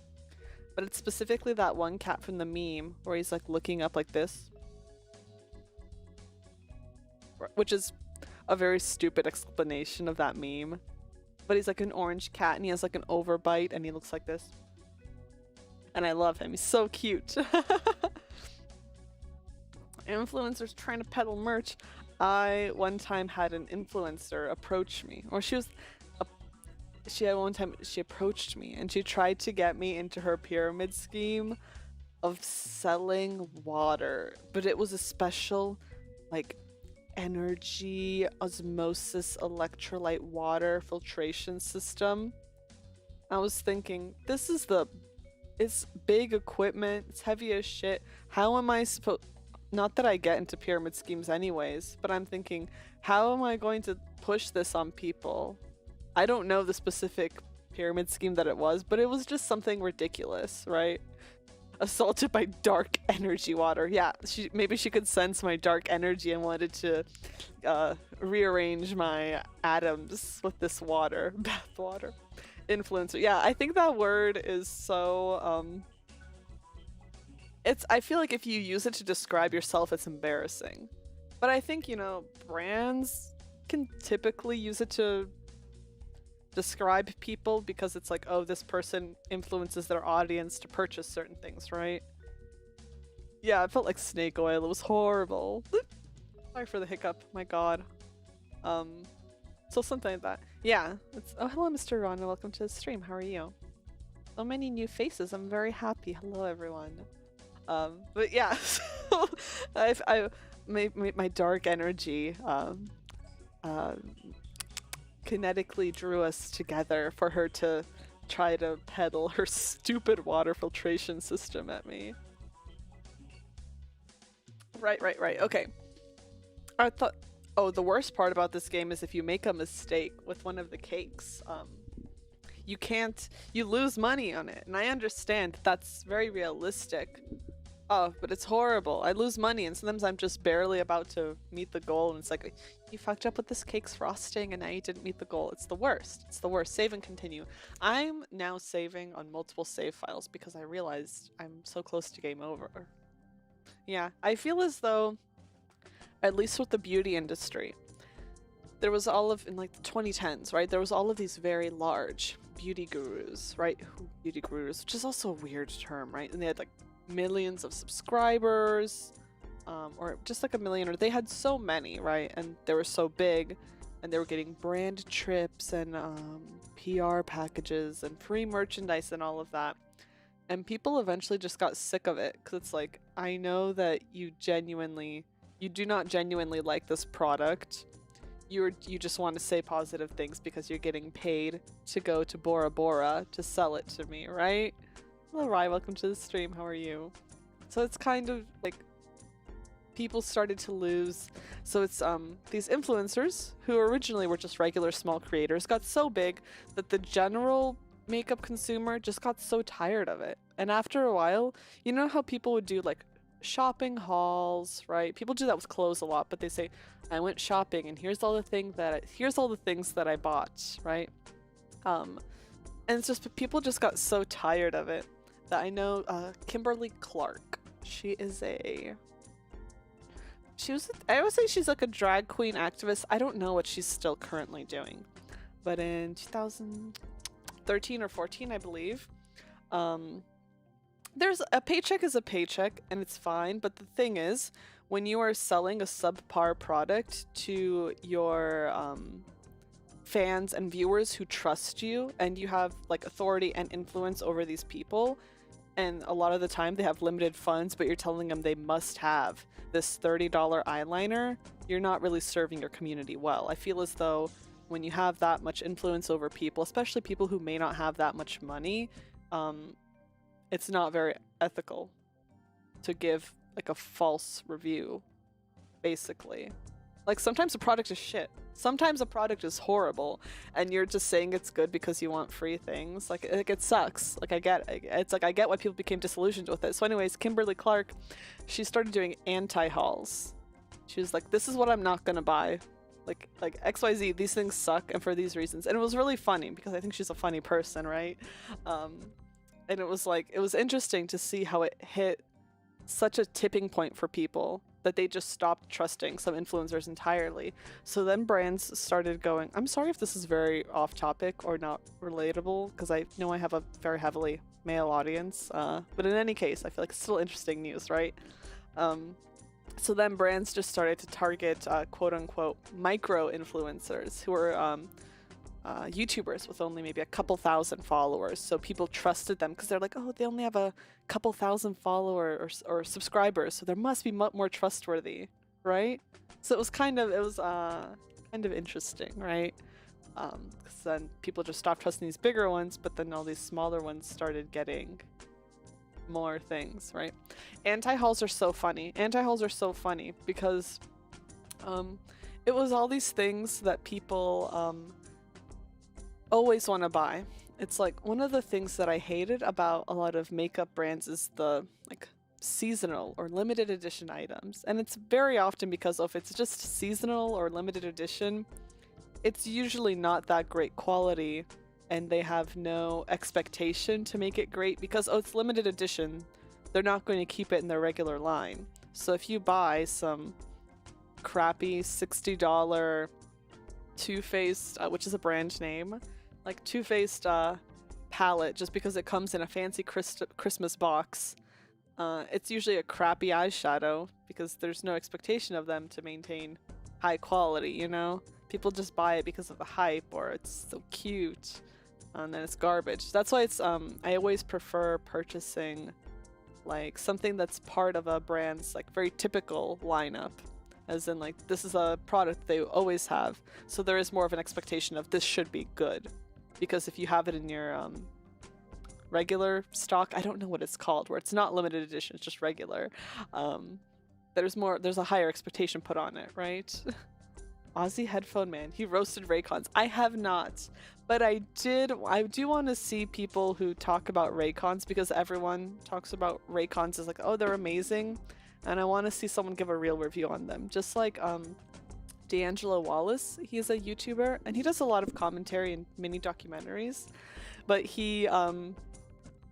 But it's specifically that one cat from the meme where he's like looking up like this. Which is a very stupid explanation of that meme. But he's like an orange cat and he has like an overbite and he looks like this. And I love him. He's so cute. Influencers trying to peddle merch. I one time had an influencer approach me, or she approached me and she tried to get me into her pyramid scheme of selling water, but it was a special like energy osmosis electrolyte water filtration system. I was thinking, it's big equipment, it's heavy as shit. How am I supposed, not that I get into pyramid schemes anyways, but I'm thinking, how am I going to push this on people? I don't know the specific pyramid scheme that it was, but it was just something ridiculous, right? Assaulted by dark energy water. Yeah, maybe she could sense my dark energy and wanted to rearrange my atoms with this water. Bath water. Influencer. Yeah, I think that word is so I feel like if you use it to describe yourself, it's embarrassing. But I think, you know, brands can typically use it to describe people because it's like, oh, this person influences their audience to purchase certain things, right? Yeah, it felt like snake oil. It was horrible. Sorry for the hiccup. My god. So something like that. Yeah. Oh, hello, Mr. Ron, and welcome to the stream. How are you? So many new faces. I'm very happy. Hello, everyone. But yeah, so my dark energy kinetically drew us together for her to try to peddle her stupid water filtration system at me. Right. Okay. I thought, oh, the worst part about this game is if you make a mistake with one of the cakes, you lose money on it. And I understand that's very realistic. Oh, but it's horrible. I lose money and sometimes I'm just barely about to meet the goal and it's like, you fucked up with this cake's frosting and now you didn't meet the goal. It's the worst. It's the worst. Save and continue. I'm now saving on multiple save files because I realized I'm so close to game over. Yeah, I feel as though, at least with the beauty industry, there was in like the 2010s, right? There was all of these very large beauty gurus, right? Beauty gurus, which is also a weird term, right? And they had like millions of subscribers, or just like a million, or they had so many, right? And they were so big and they were getting brand trips and PR packages and free merchandise and all of that. And people eventually just got sick of it because it's like, I know that you do not genuinely like this product. You just want to say positive things because you're getting paid to go to Bora Bora to sell it to me, right? Hello, Rai, welcome to the stream. How are you? So it's kind of like people started to lose. So it's these influencers who originally were just regular small creators got so big that the general makeup consumer just got so tired of it. And after a while, you know how people would do like shopping hauls, right? People do that with clothes a lot, but they say, I went shopping and here's all the things that I bought, right? And it's just, people just got so tired of it that I know Kimberly Clark, I would say she's like a drag queen activist. I don't know what she's still currently doing, but in 2013 or 14, I believe, there's a paycheck is a paycheck and it's fine. But the thing is, when you are selling a subpar product to your fans and viewers who trust you and you have like authority and influence over these people, and a lot of the time they have limited funds, but you're telling them they must have this $30 eyeliner, you're not really serving your community well. I feel as though when you have that much influence over people, especially people who may not have that much money, it's not very ethical to give like a false review, basically. Like sometimes a product is shit. Sometimes a product is horrible, and you're just saying it's good because you want free things. Like it sucks. Like I get it's like I get why people became disillusioned with it. So anyways, Kimberly Clark, she started doing anti-hauls. She was like, this is what I'm not gonna buy. Like XYZ, these things suck, and for these reasons. And it was really funny because I think she's a funny person, right? And it was like, it was interesting to see how it hit such a tipping point for people that they just stopped trusting some influencers entirely. So then brands started going, I'm sorry if this is very off topic or not relatable, because I know I have a very heavily male audience, but in any case, I feel like it's still interesting news, right? So then brands just started to target quote unquote micro influencers who were YouTubers with only maybe a couple thousand followers. So people trusted them because they're like, oh, they only have a couple thousand followers or subscribers, so there must be more trustworthy, right? So it was kind of interesting, right? Because then people just stopped trusting these bigger ones, but then all these smaller ones started getting more things, right? Anti-hauls are so funny. Anti-hauls are so funny because it was all these things that people always want to buy. It's like one of the things that I hated about a lot of makeup brands is the like seasonal or limited edition items. And it's very often because if it's just seasonal or limited edition, it's usually not that great quality and they have no expectation to make it great because, oh, it's limited edition. They're not going to keep it in their regular line. So if you buy some crappy $60 Too Faced, which is a brand name, like Too Faced palette, just because it comes in a fancy Christmas box, it's usually a crappy eyeshadow because there's no expectation of them to maintain high quality, you know? People just buy it because of the hype or it's so cute, and then it's garbage. That's why it's I always prefer purchasing like something that's part of a brand's like very typical lineup, as in like this is a product they always have, so there is more of an expectation of this should be good. Because if you have it in your regular stock, I don't know what it's called, where it's not limited edition, it's just regular, there's a higher expectation put on it, right? Aussie Headphone Man, he roasted Raycons. I have not, but I do want to see people who talk about Raycons, because everyone talks about Raycons as like, oh, they're amazing, and I want to see someone give a real review on them. Just like D'Angelo Wallace, he's a YouTuber and he does a lot of commentary and mini documentaries, but he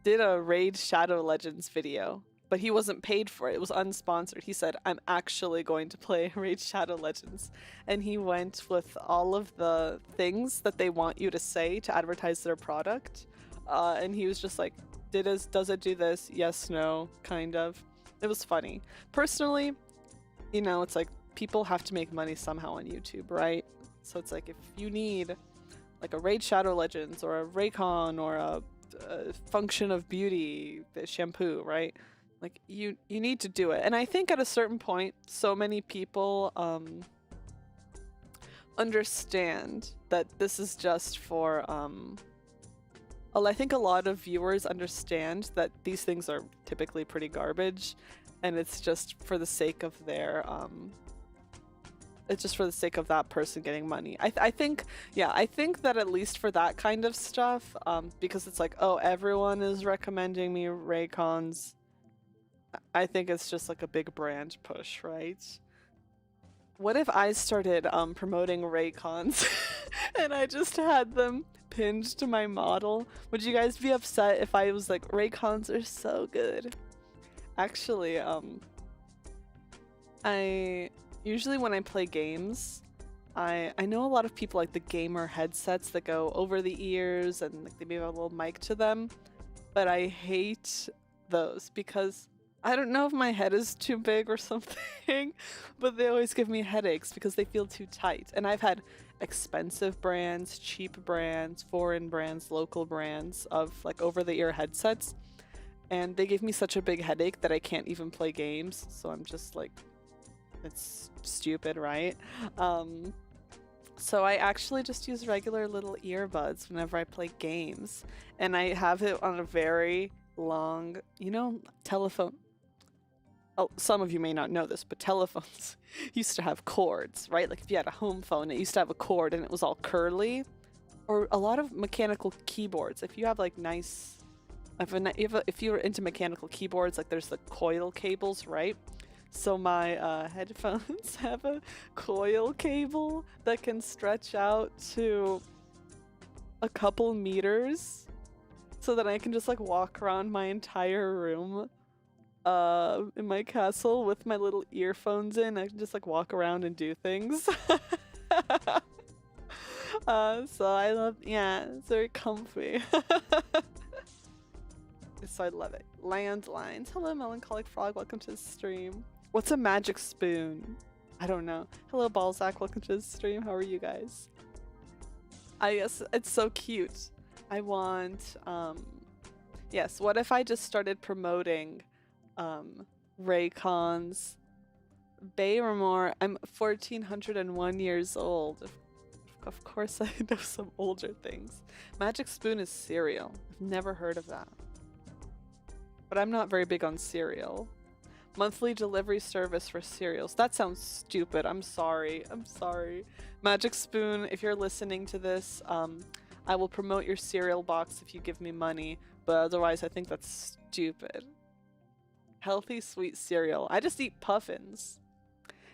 did a Raid Shadow Legends video, but he wasn't paid for it. It was unsponsored. He said, I'm actually going to play Raid Shadow Legends, and he went with all of the things that they want you to say to advertise their product, and he was just like, does it do this? Yes, no, kind of. It was funny. Personally, you know, it's like people have to make money somehow on YouTube, right? So it's like if you need like a Raid Shadow Legends or a Raycon or a Function of Beauty shampoo, right? Like you need to do it. And I think at a certain point, so many people understand that this is just for I think a lot of viewers understand that these things are typically pretty garbage, and it's just for the sake of their it's just for the sake of that person getting money. I think that at least for that kind of stuff, because it's like, oh, everyone is recommending me Raycons, I think it's just like a big brand push, right? What if I started promoting Raycons and I just had them pinned to my model? Would you guys be upset if I was like, Raycons are so good? Actually, I usually when I play games, I know a lot of people like the gamer headsets that go over the ears and like they maybe have a little mic to them, but I hate those because I don't know if my head is too big or something, but they always give me headaches because they feel too tight. And I've had expensive brands, cheap brands, foreign brands, local brands of like over-the-ear headsets, and they give me such a big headache that I can't even play games. So I'm just like, it's stupid, right? So I actually just use regular little earbuds whenever I play games, and I have it on a very long, you know, telephone. oh, some of you may not know this, but telephones used to have cords, right? Like if you had a home phone, it used to have a cord and it was all curly. Or a lot of mechanical keyboards. If you have like nice, if you're into mechanical keyboards, like there's the coil cables, right? So my headphones have a coil cable that can stretch out to a couple meters, so that I can just like walk around my entire room in my castle with my little earphones in. I can just like walk around and do things. So I love, yeah, it's very comfy. So I love it. Landlines. Hello, Melancholic Frog. Welcome to the stream. What's a magic spoon? I don't know. Hello, Balzac. Welcome to the stream. How are you guys? I guess it's so cute. I want, yes, what if I just started promoting, Raycons? Bayramore, I'm 1401 years old. Of course I know some older things. Magic Spoon is cereal. I've never heard of that. But I'm not very big on cereal. Monthly delivery service for cereals. That sounds stupid. I'm sorry. I'm sorry. Magic Spoon, if you're listening to this, I will promote your cereal box if you give me money. But otherwise, I think that's stupid. Healthy, sweet cereal. I just eat puffins.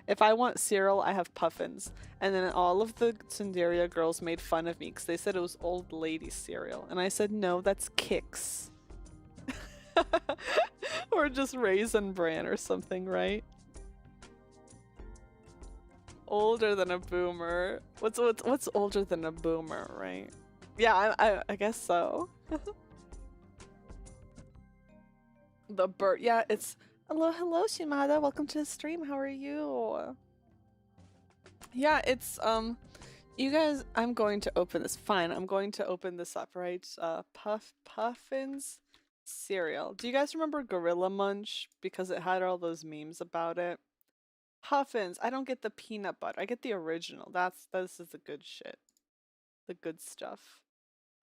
If I want cereal, I have puffins. And then all of the Tsunderia girls made fun of me because they said it was old lady cereal. And I said, no, that's Kix. Or just Raisin Bran or something, right? Older than a boomer. What's older than a boomer, right? Yeah, I guess so. The bird. Yeah, it's... Hello, Shimada. Welcome to the stream. How are you? Yeah, it's, you guys, I'm going to open this. Fine, I'm going to open this up, right? Puffins cereal. Do you guys remember Gorilla Munch? Because it had all those memes about it. Puffins. I don't get the peanut butter. I get the original. This is the good shit. The good stuff.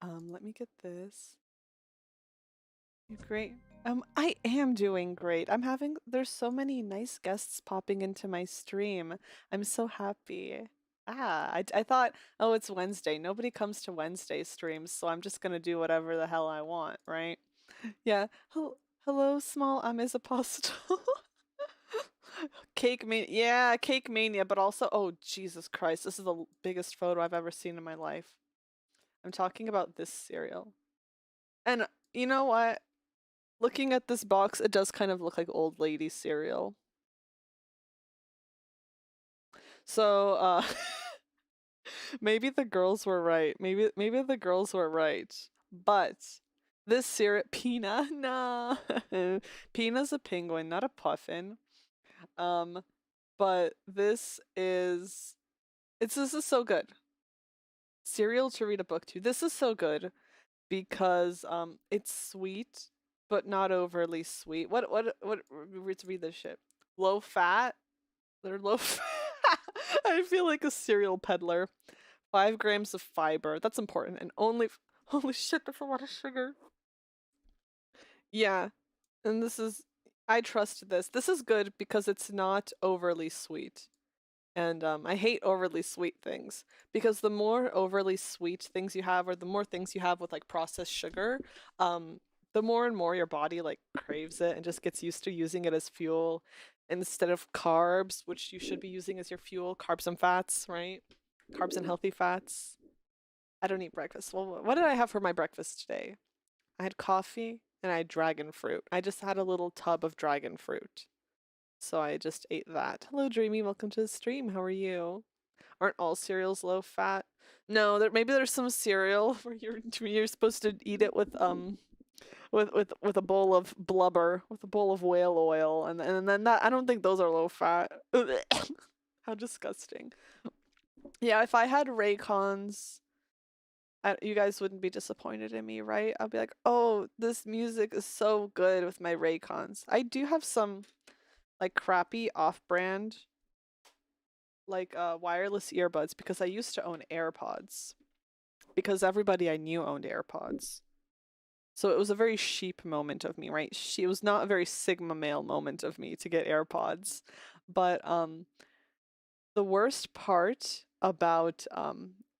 Let me get this. You're great. I am doing great. There's so many nice guests popping into my stream. I'm so happy. I thought, oh, it's Wednesday. Nobody comes to Wednesday streams, so I'm just gonna do whatever the hell I want, right? Yeah. Hello, small apostle. Cakemania. Yeah, Cakemania, but also, oh, Jesus Christ. This is the biggest photo I've ever seen in my life. I'm talking about this cereal. And you know what? Looking at this box, it does kind of look like old lady cereal. So, maybe the girls were right. Maybe the girls were right. But this cereal, Peanut, nah. Peanut's a penguin, not a puffin. But this is so good. Cereal to read a book to. This is so good because it's sweet but not overly sweet. What to read this shit? Low fat? They're low fat. I feel like a cereal peddler. 5 grams of fiber. That's important. And only holy shit, that's a lot of sugar. Yeah. And I trust this. This is good because it's not overly sweet. And I hate overly sweet things because the more overly sweet things you have, or the more things you have with like processed sugar, the more and more your body like craves it and just gets used to using it as fuel instead of carbs, which you should be using as your fuel. Carbs and fats, right? Carbs and healthy fats. I don't eat breakfast. Well, what did I have for my breakfast today? I had coffee and I had dragon fruit. I just had a little tub of dragon fruit. So I just ate that. Hello, Dreamy. Welcome to the stream. How are you? Aren't all cereals low fat? No, maybe there's some cereal where you're supposed to eat it with a bowl of blubber, with a bowl of whale oil, and then that, I don't think those are low fat. How disgusting. Yeah, if I had Raycons, you guys wouldn't be disappointed in me, right? I'll be like, oh, this music is so good with my Raycons. I do have some like crappy off-brand like wireless earbuds because I used to own AirPods because everybody I knew owned AirPods. So it was a very sheep moment of me, right? It was not a very sigma male moment of me to get AirPods. But the worst part about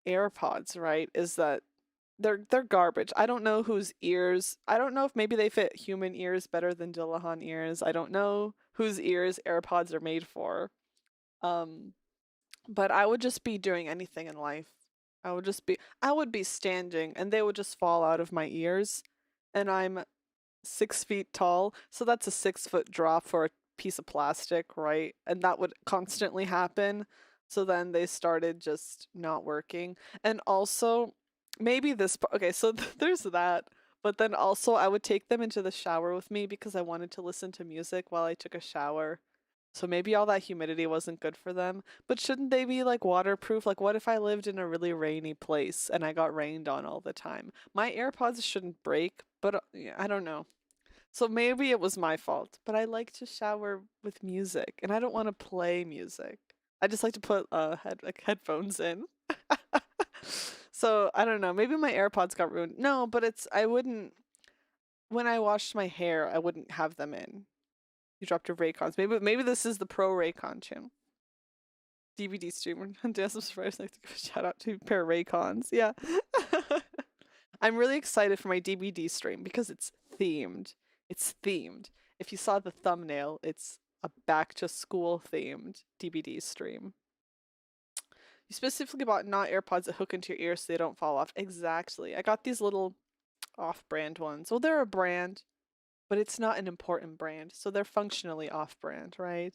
AirPods, right, is that they're garbage. I don't know whose ears. I don't know if maybe they fit human ears better than dullahan ears. I don't know whose ears AirPods are made for. Um, but I would just be doing anything in life. I would be standing and they would just fall out of my ears. And I'm 6 feet tall, so that's a 6 foot drop for a piece of plastic, right? And that would constantly happen. So then they started just not working. And also, maybe okay, so there's that. But then also, I would take them into the shower with me because I wanted to listen to music while I took a shower. So maybe all that humidity wasn't good for them. But shouldn't they be like waterproof? Like, what if I lived in a really rainy place and I got rained on all the time? My AirPods shouldn't break, but yeah, I don't know. So maybe it was my fault, but I like to shower with music and I don't want to play music. I just like to put headphones in. So I don't know. Maybe my AirPods got ruined. No, but I wouldn't, when I washed my hair, I wouldn't have them in. You dropped your Raycons. Maybe this is the pro Raycon channel. DVD streamer. Dance of Surprise. I'd like to give a shout out to a pair of Raycons. Yeah. I'm really excited for my DVD stream because it's themed. It's themed. If you saw the thumbnail, it's a back to school themed DVD stream. You specifically bought not AirPods that hook into your ears so they don't fall off. Exactly. I got these little off-brand ones. Well, they're a brand, but it's not an important brand, so they're functionally off-brand, right?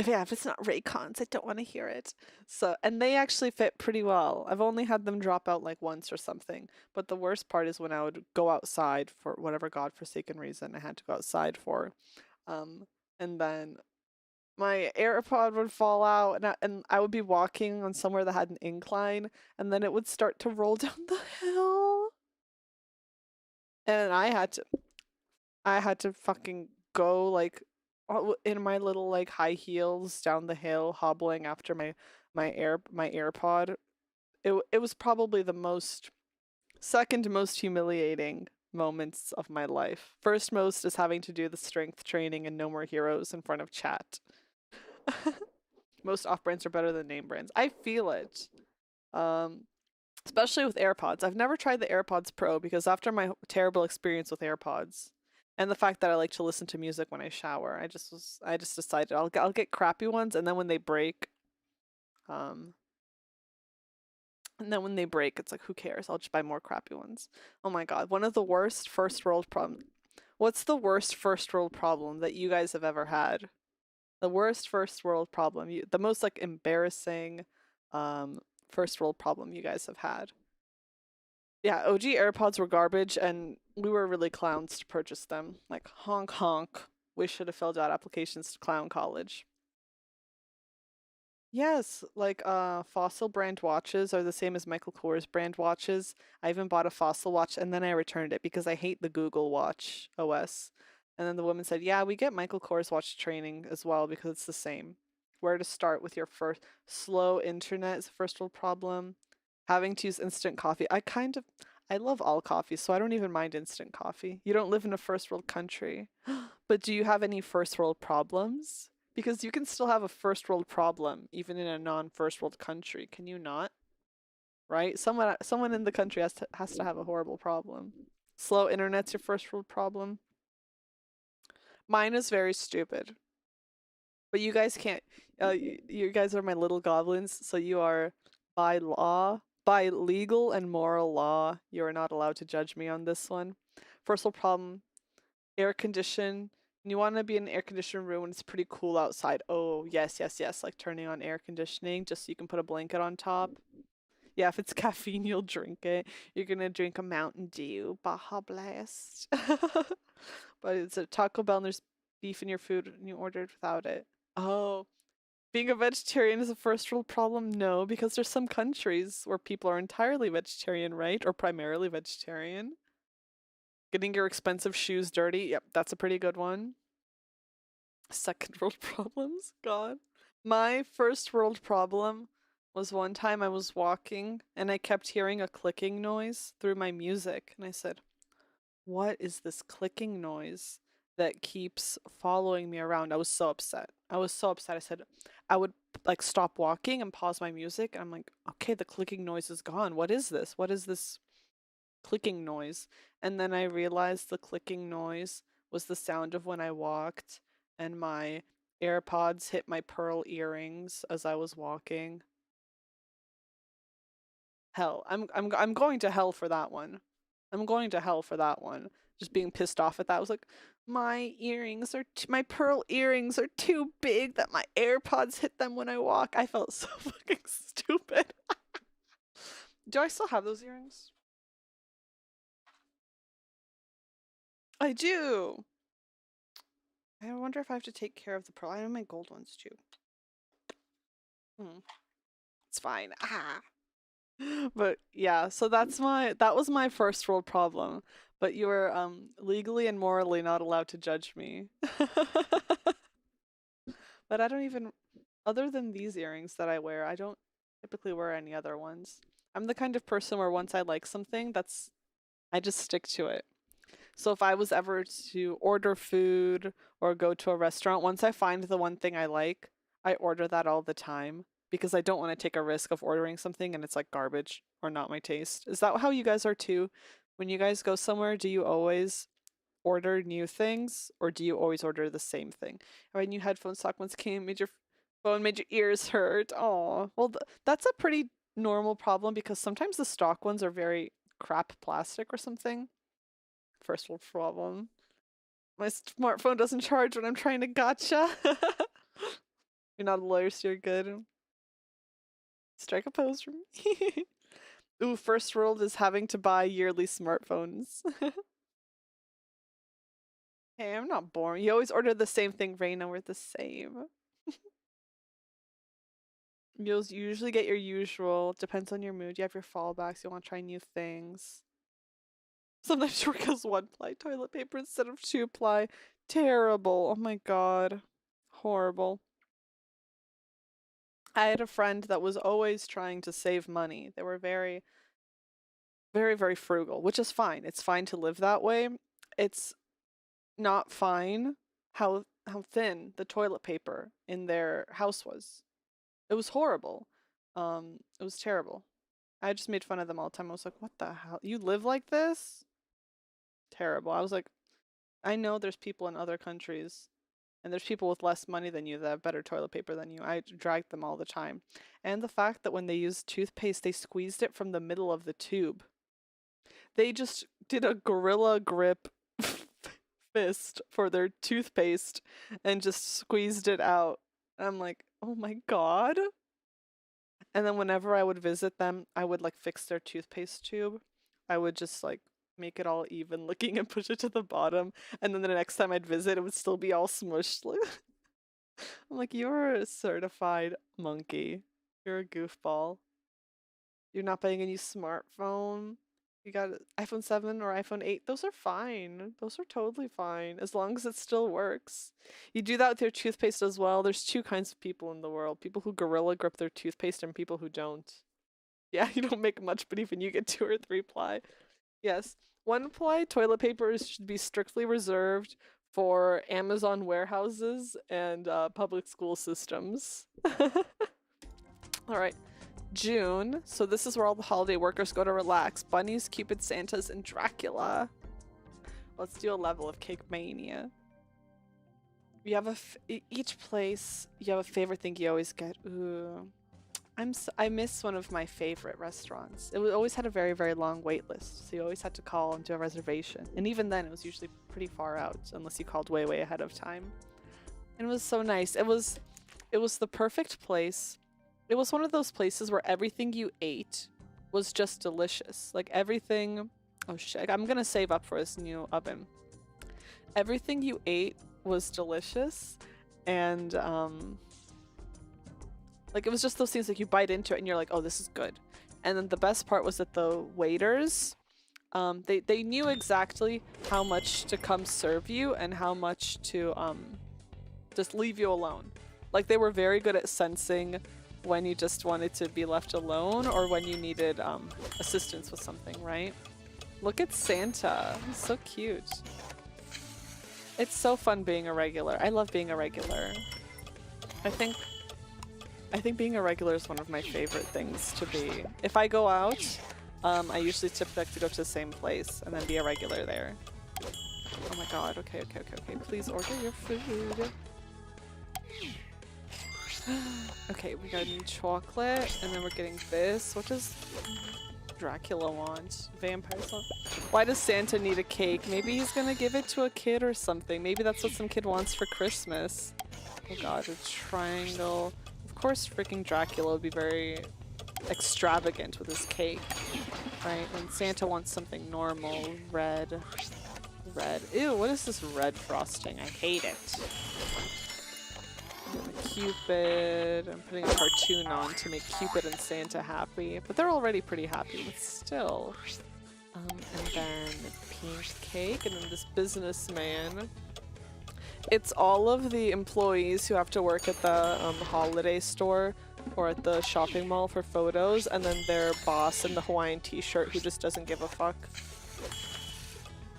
Yeah, if it's not Raycons, I don't want to hear it. So, and they actually fit pretty well. I've only had them drop out like once or something. But the worst part is when I would go outside for whatever godforsaken reason I had to go outside for. And then my AirPod would fall out and I would be walking on somewhere that had an incline and then it would start to roll down the hill. And I had to fucking go like in my little like high heels down the hill hobbling after my AirPod. It was probably the second most humiliating moments of my life. First most is having to do the strength training and No More Heroes in front of chat. Most off brands are better than name brands. I feel it. Especially with AirPods. I've never tried the AirPods Pro because after my terrible experience with AirPods and the fact that I like to listen to music when I shower, I just decided I'll get crappy ones and then when they break it's like who cares? I'll just buy more crappy ones. Oh my god, one of the worst first world problems. What's the worst first world problem that you guys have ever had? The worst first world problem, the most like embarrassing first world problem you guys have had. Yeah, OG AirPods were garbage and we were really clowns to purchase them. Like honk honk. We should have filled out applications to clown college. Yes, like Fossil brand watches are the same as Michael Kors brand watches. I even bought a Fossil watch and then I returned it because I hate the Google Watch OS. And then the woman said, "Yeah, we get Michael Kors watch training as well because it's the same. Where to start with your first slow internet is a first world problem. Having to use instant coffee. I love all coffee, so I don't even mind instant coffee. You don't live in a first world country. But do you have any first world problems? Because you can still have a first world problem even in a non-first world country, can you not? Right? Someone in the country has to have a horrible problem. Slow internet's your first world problem. Mine is very stupid. But you guys can't you guys are my little goblins, so you are by legal and moral law, you are not allowed to judge me on this one. First world problem, air condition. You want to be in an air conditioned room when it's pretty cool outside. Oh, yes, yes, yes. Like turning on air conditioning just so you can put a blanket on top. Yeah, if it's caffeine, you'll drink it. You're going to drink a Mountain Dew. Baja Blast. But it's a Taco Bell and there's beef in your food and you ordered without it. Oh, being a vegetarian is a first world problem? No, because there's some countries where people are entirely vegetarian, right? Or primarily vegetarian. Getting your expensive shoes dirty. Yep, that's a pretty good one. Second world problems? God. My first world problem was one time I was walking and I kept hearing a clicking noise through my music. And I said, what is this clicking noise that keeps following me around? I was so upset. I was so upset. I said, I would like stop walking and pause my music. And I'm like, okay, the clicking noise is gone. What is this? What is this clicking noise? And then I realized the clicking noise was the sound of when I walked and my AirPods hit my pearl earrings as I was walking. Hell, I'm going to hell for that one. I'm going to hell for that one. Just being pissed off at that. I was like, my earrings are my pearl earrings are too big that my AirPods hit them when I walk. I felt so fucking stupid. Do I still have those earrings? I do. I wonder if I have to take care of the pearl. I have my gold ones too. It's fine. Ah. But yeah, so that was my first world problem. But you were legally and morally not allowed to judge me. But I don't even, other than these earrings that I wear, I don't typically wear any other ones. I'm the kind of person where once I like something, I just stick to it. So if I was ever to order food or go to a restaurant, once I find the one thing I like, I order that all the time because I don't want to take a risk of ordering something and it's like garbage or not my taste. Is that how you guys are too? When you guys go somewhere, do you always order new things or do you always order the same thing? Or new headphone stock once came, made your phone made your ears hurt. Oh, well, that's a pretty normal problem because sometimes the stock ones are very crap plastic or something. First world problem. My smartphone doesn't charge when I'm trying to gotcha. You're not a lawyer, so you're good. Strike a pose for me. Ooh, first world is having to buy yearly smartphones. Hey, I'm not boring. You always order the same thing, Reina. We're the same. You'll usually get your usual. Depends on your mood. You have your fallbacks. You want to try new things. Sometimes you work as 1-ply toilet paper instead of 2-ply. Terrible. Oh my god. Horrible. I had a friend that was always trying to save money. They were very, very, very frugal, which is fine. It's fine to live that way. It's not fine how thin the toilet paper in their house was. It was horrible. It was terrible. I just made fun of them all the time. I was like, what the hell? You live like this? Terrible. I was like, I know there's people in other countries and there's people with less money than you that have better toilet paper than you. I dragged them all the time. And the fact that when they used toothpaste, they squeezed it from the middle of the tube. They just did a gorilla grip fist for their toothpaste and just squeezed it out. And I'm like, oh my god. And then whenever I would visit them, I would like fix their toothpaste tube. I would just like make it all even looking and push it to the bottom. And then the next time I'd visit, it would still be all smushed. I'm like, you're a certified monkey. You're a goofball. You're not buying a new smartphone. You got an iPhone 7 or iPhone 8. Those are fine. Those are totally fine. As long as it still works. You do that with your toothpaste as well. There's two kinds of people in the world. People who gorilla grip their toothpaste and people who don't. Yeah, you don't make much, but even you get 2 or 3-ply. Yes. 1-ply toilet paper should be strictly reserved for Amazon warehouses and public school systems. Alright. June. So this is where all the holiday workers go to relax. Bunnies, Cupid, Santas, and Dracula. Let's do a level of Cakemania. You have each place, you have a favorite thing you always get. Ooh. I miss one of my favorite restaurants. It always had a very, very long wait list, so you always had to call and do a reservation. And even then, it was usually pretty far out, unless you called way, way ahead of time. And it was so nice. It was the perfect place. It was one of those places where everything you ate was just delicious. Like everything... Oh shit, I'm gonna save up for this new oven. Everything you ate was delicious, and like it was just those things like you bite into it and you're like, oh, this is good. And then the best part was that the waiters, they knew exactly how much to come serve you and how much to just leave you alone. Like they were very good at sensing when you just wanted to be left alone or when you needed assistance with something, right? Look at Santa. He's so cute. It's so fun being a regular. I love being a regular. I think being a regular is one of my favorite things to be. If I go out, I usually like to go to the same place and then be a regular there. Oh my god, okay. Please order your food. Okay, we got new chocolate, and then we're getting this. What does Dracula want? Vampires want? Why does Santa need a cake? Maybe he's gonna give it to a kid or something. Maybe that's what some kid wants for Christmas. Oh god, a triangle. Of course freaking Dracula would be very extravagant with his cake, right? And Santa wants something normal. Red. Ew, what is this red frosting? I hate it. Cupid. I'm putting a cartoon on to make Cupid and Santa happy, but they're already pretty happy, but still. And then pink cake, and then this businessman. It's all of the employees who have to work at the holiday store or at the shopping mall for photos, and then their boss in the Hawaiian t-shirt who just doesn't give a fuck.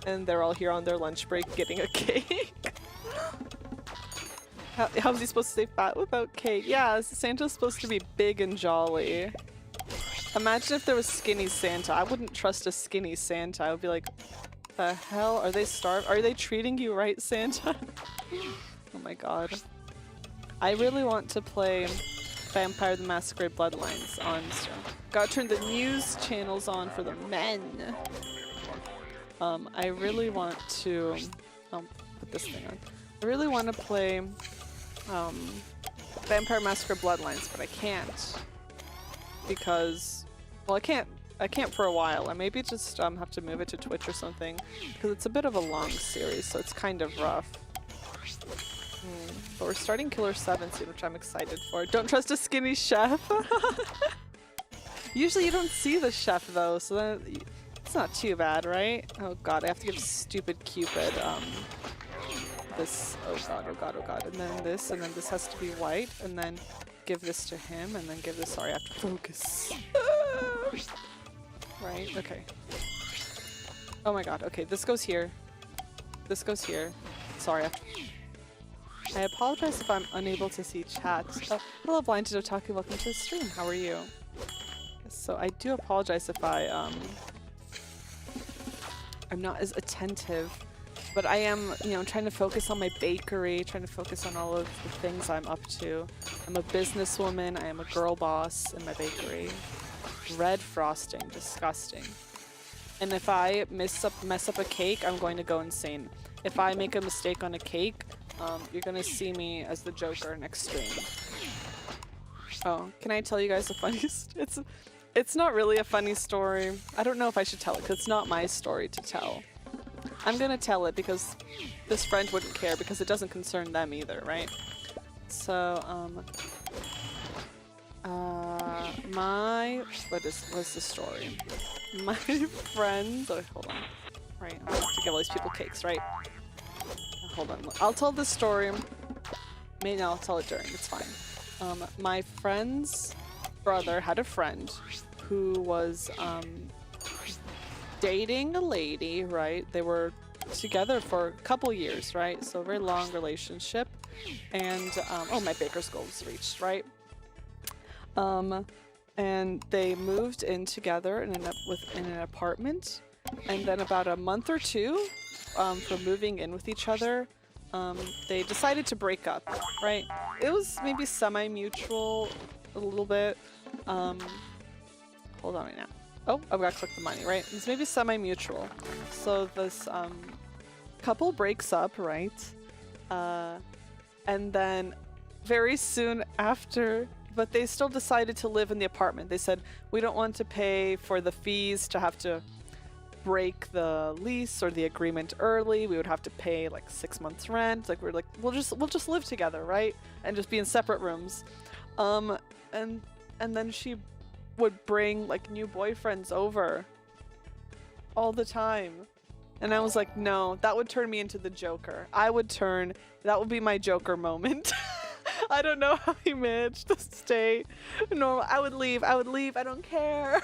And they're all here on their lunch break getting a cake. How's he supposed to stay fat without cake? Yeah, Santa's supposed to be big and jolly. Imagine if there was skinny Santa. I wouldn't trust a skinny Santa. I would be like, the hell? Are they starved? Are they treating you right, Santa? Oh my god. I really want to play Vampire the Masquerade Bloodlines on stream. Gotta turn the news channels on for the men. I really want to... I'll put this thing on. I really want to play Vampire Masquerade Bloodlines, but I can't. Because... Well, I can't for a while. I maybe just have to move it to Twitch or something. Because it's a bit of a long series, so it's kind of rough. But we're starting Killer 7 soon, which I'm excited for. Don't trust a skinny chef! Usually you don't see the chef though, so then it's not too bad, right? Oh god, I have to give stupid Cupid this. Oh god. And then this has to be white, and then give this to him, and then give this. Sorry, I have to focus. Right? Okay. Oh my god, okay, this goes here. This goes here. Sorry, I apologize if I'm unable to see chat. Oh, hello, Blinded Otaku, welcome to the stream. How are you? So I do apologize if I'm not as attentive, but I am, you know, trying to focus on my bakery, trying to focus on all of the things I'm up to. I'm a businesswoman, I am a girl boss in my bakery. Red frosting, disgusting. And if I mess up a cake, I'm going to go insane. If I make a mistake on a cake, you're gonna see me as the Joker next stream. Oh, can I tell you guys a funny it's not really a funny story. I don't know if I should tell it because it's not my story to tell. I'm gonna tell it because this friend wouldn't care because it doesn't concern them either, right? So, what's the story? My friends, oh, hold on. Right, I have to give all these people cakes, right? Hold on, I'll tell this story. Maybe I'll tell it during, it's fine. My friend's brother had a friend who was dating a lady, right? They were together for a couple years, right? So a very long relationship. And, oh, my baker's goal was reached, right? And they moved in together and ended up in an apartment. And then about a month or two from moving in with each other, they decided to break up, right? It was maybe semi-mutual a little bit. Hold on right now. Oh, I've got to click the money, right? It's maybe semi-mutual. So this couple breaks up, right? And then very soon after, but they still decided to live in the apartment. They said, we don't want to pay for the fees to have to break the lease or the agreement early. We would have to pay like 6 months rent. Like we're like, we'll just live together, right? And just be in separate rooms. And then she would bring like new boyfriends over all the time. And I was like, no, that would turn me into the Joker. That would be my Joker moment. I don't know how he managed to stay normal. I would leave. I don't care.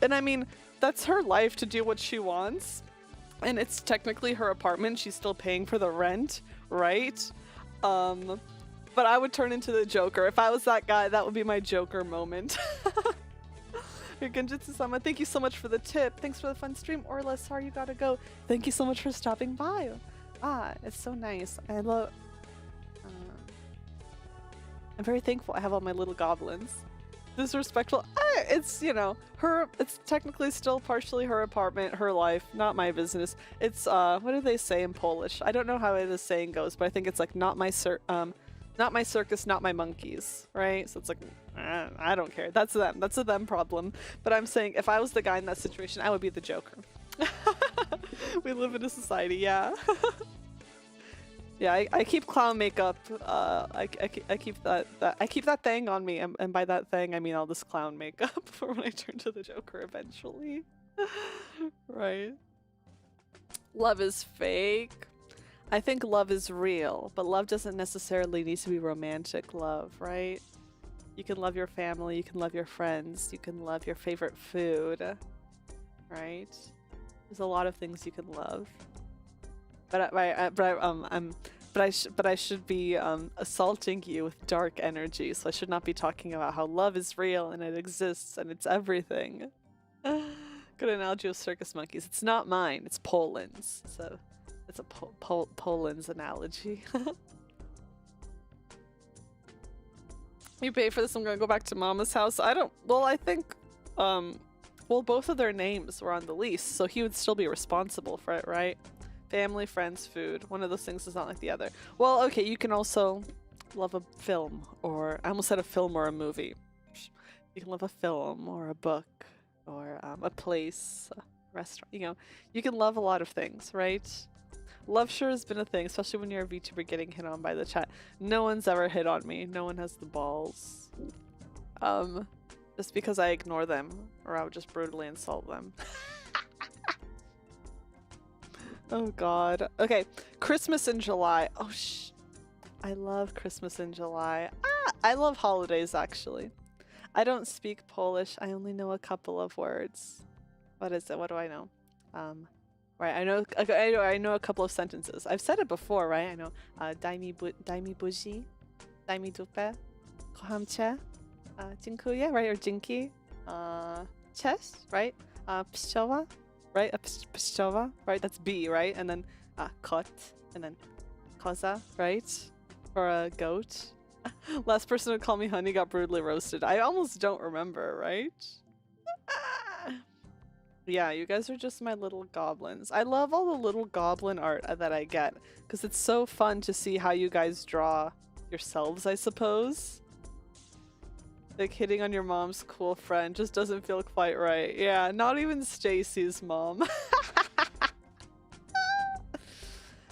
And I mean, that's her life to do what she wants. And it's technically her apartment. She's still paying for the rent, right? But I would turn into the Joker. If I was that guy, that would be my Joker moment. Genjutsu-sama, thank you so much for the tip. Thanks for the fun stream. Orla, sorry you gotta go. Thank you so much for stopping by. It's so nice. I love... I'm very thankful I have all my little goblins. Disrespectful. It's, you know, it's technically still partially her apartment, her life, not my business. It's, what do they say in Polish? I don't know how the saying goes, but I think it's like, not my circus, not my monkeys, right? So it's like, I don't care. That's them. That's a them problem. But I'm saying if I was the guy in that situation, I would be the Joker. We live in a society, yeah. Yeah, I keep clown makeup. I keep that thing on me, and by that thing I mean all this clown makeup for when I turn to the Joker eventually. Right. Love is fake. I think love is real, but love doesn't necessarily need to be romantic love, right? You can love your family, you can love your friends, you can love your favorite food, right? There's a lot of things you can love. But I should be assaulting you with dark energy, so I should not be talking about how love is real and it exists and it's everything. Good analogy of circus monkeys. It's not mine, it's Poland's. So it's a Poland's analogy. You pay for this, I'm gonna go back to Mama's house. I think, well, both of their names were on the lease, so he would still be responsible for it, right? Family, friends, food. One of those things is not like the other. Well, okay, you can also love a film, or I almost said a film or a movie. You can love a film or a book or a place, a restaurant. You know, you can love a lot of things, right? Love sure has been a thing, especially when you're a VTuber getting hit on by the chat. No one's ever hit on me. No one has the balls. Just because I ignore them, or I would just brutally insult them. Oh god. Okay, Christmas in July. Oh I love Christmas in July. I love holidays actually. I don't speak Polish. I only know a couple of words. What is it? What do I know? Right, I know a couple of sentences. I've said it before, right? I know daj mi buzi, daj mi dupę, kocham cię, dziękuję, right? Or dzięki, cześć, right? Pszczoła, right? Pszczoła, right? That's B, right? And then kot, and then koza, right? For a goat. Last person to call me honey got brutally roasted. I almost don't remember, right? Yeah, you guys are just my little goblins. I love all the little goblin art that I get, because it's so fun to see how you guys draw yourselves, I suppose. Like, hitting on your mom's cool friend just doesn't feel quite right. Yeah, not even Stacy's mom.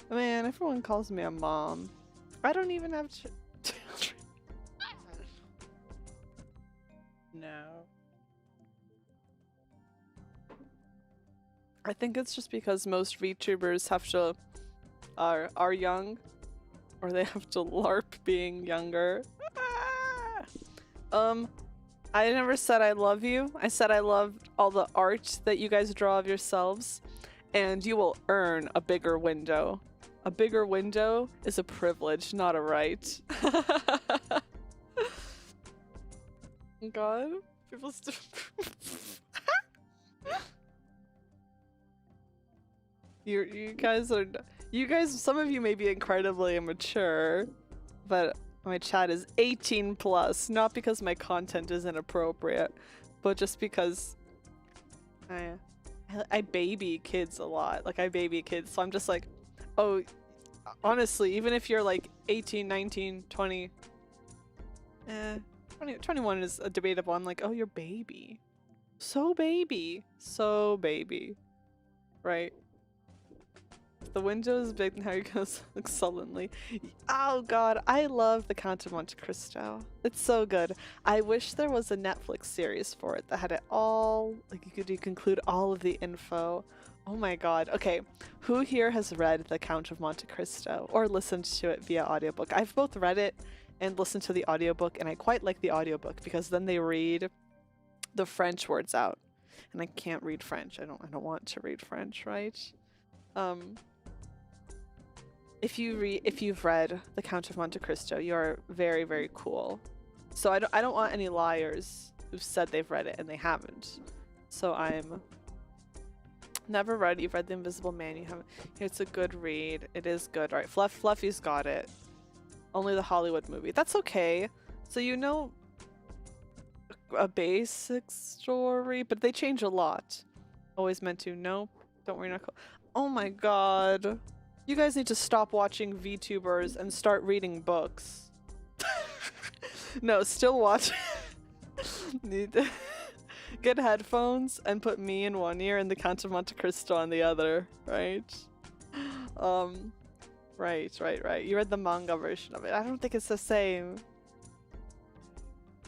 Man, everyone calls me a mom. I don't even have children. No. I think it's just because most VTubers have to are young, or they have to LARP being younger. I never said I love you. I said I love all the art that you guys draw of yourselves, and you will earn a bigger window. A bigger window is a privilege, not a right. God, people still. You guys, some of you may be incredibly immature, but my chat is 18 plus, not because my content is inappropriate, but just because I baby kids a lot. Like, I baby kids, so I'm just like, oh, honestly, even if you're like 18, 19, 20, 21 is debatable. I'm like, oh, you're baby. So baby. So baby. Right? The window is big and Harry goes like sullenly. Oh god, I love the Count of Monte Cristo. It's so good. I wish there was a Netflix series for it that had it all, like you could include all of the info Oh my god. Okay. Who here has read The Count of Monte Cristo or listened to it via audiobook? I've both read it and listened to the audiobook, and I quite like the audiobook because then they read the French words out. And I can't read French. I don't want to read French, right? If you've read The Count of Monte Cristo, you're very, very cool. So I don't want any liars who've said they've read it and they haven't. So I'm never read. You've read The Invisible Man. You haven't. It's a good read. It is good, right? Fluffy's got it. Only the Hollywood movie. That's okay. So you know a basic story, but they change a lot. Always meant to. No, don't worry. Not cool. Oh my god. You guys need to stop watching VTubers and start reading books. No, still watch. Need to get headphones and put me in one ear and The Count of Monte Cristo on the other, right? Right. You read the manga version of it. I don't think it's the same.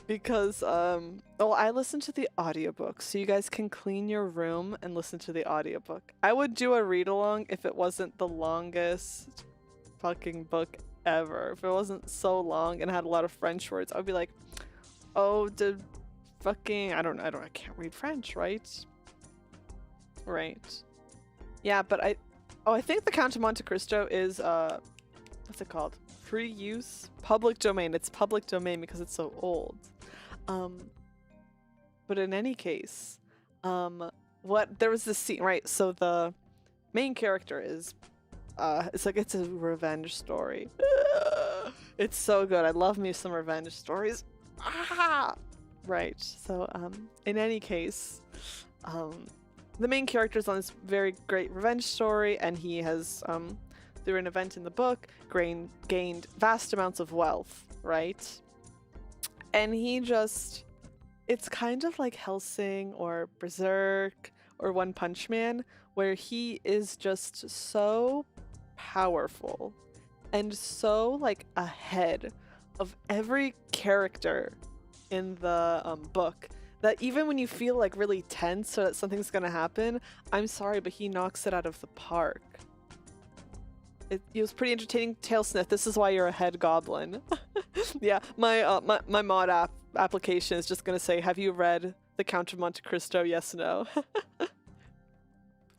Because, I listened to the audiobook, so you guys can clean your room and listen to the audiobook. I would do a read-along if it wasn't the longest fucking book ever. If it wasn't so long and had a lot of French words, I would be like, oh, I can't read French, right? Right. Yeah, but I think The Count of Monte Cristo is, what's it called? Free use? Public domain. It's public domain because it's so old. But in any case, there was this scene, right? So the main character is, it's a revenge story. It's so good. I love me some revenge stories. Right. So, in any case, the main character is on this very great revenge story, and he has, through an event in the book, gained vast amounts of wealth, right? And he just, it's kind of like Hellsing or Berserk or One Punch Man, where he is just so powerful and so like ahead of every character in the book that even when you feel like really tense or that something's gonna happen, I'm sorry, but he knocks it out of the park. It was pretty entertaining. Tailsmith, this is why you're a head goblin. Yeah, my mod application is just gonna say, have you read The Count of Monte Cristo? Yes, no.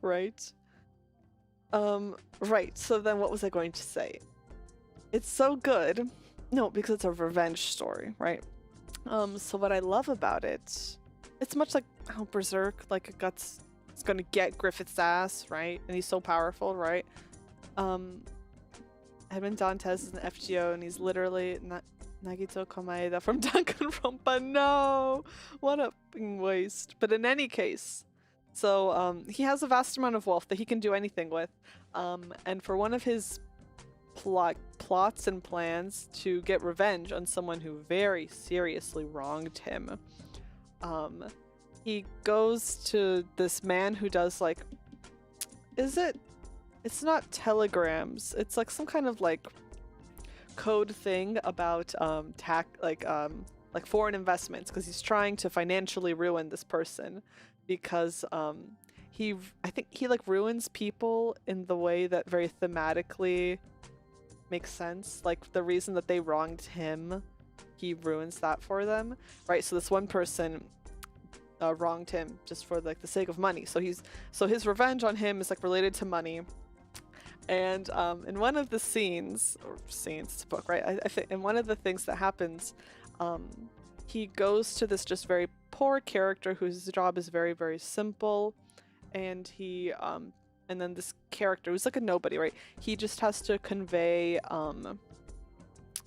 Right. Right, so then what was I going to say? It's so good. No, because it's a revenge story, right? So what I love about it, it's much like how Berserk, like it's gonna get Griffith's ass, right? And he's so powerful, right? Edmond Dantes is an FGO and he's literally Nagito Komaeda from Danganronpa. No! What a waste. But in any case, so he has a vast amount of wealth that he can do anything with. And for one of his plots and plans to get revenge on someone who very seriously wronged him, he goes to this man who does like, it's not telegrams, it's like some kind of like code thing about foreign investments, because he's trying to financially ruin this person because I think he like ruins people in the way that very thematically makes sense. Like the reason that they wronged him, he ruins that for them, right? So this one person wronged him just for like the sake of money, so his revenge on him is like related to money. And in one of the scenes, it's a book, right? I think in one of the things that happens, he goes to this just very poor character whose job is very, very simple, and and then this character who's like a nobody, right? He just has to convey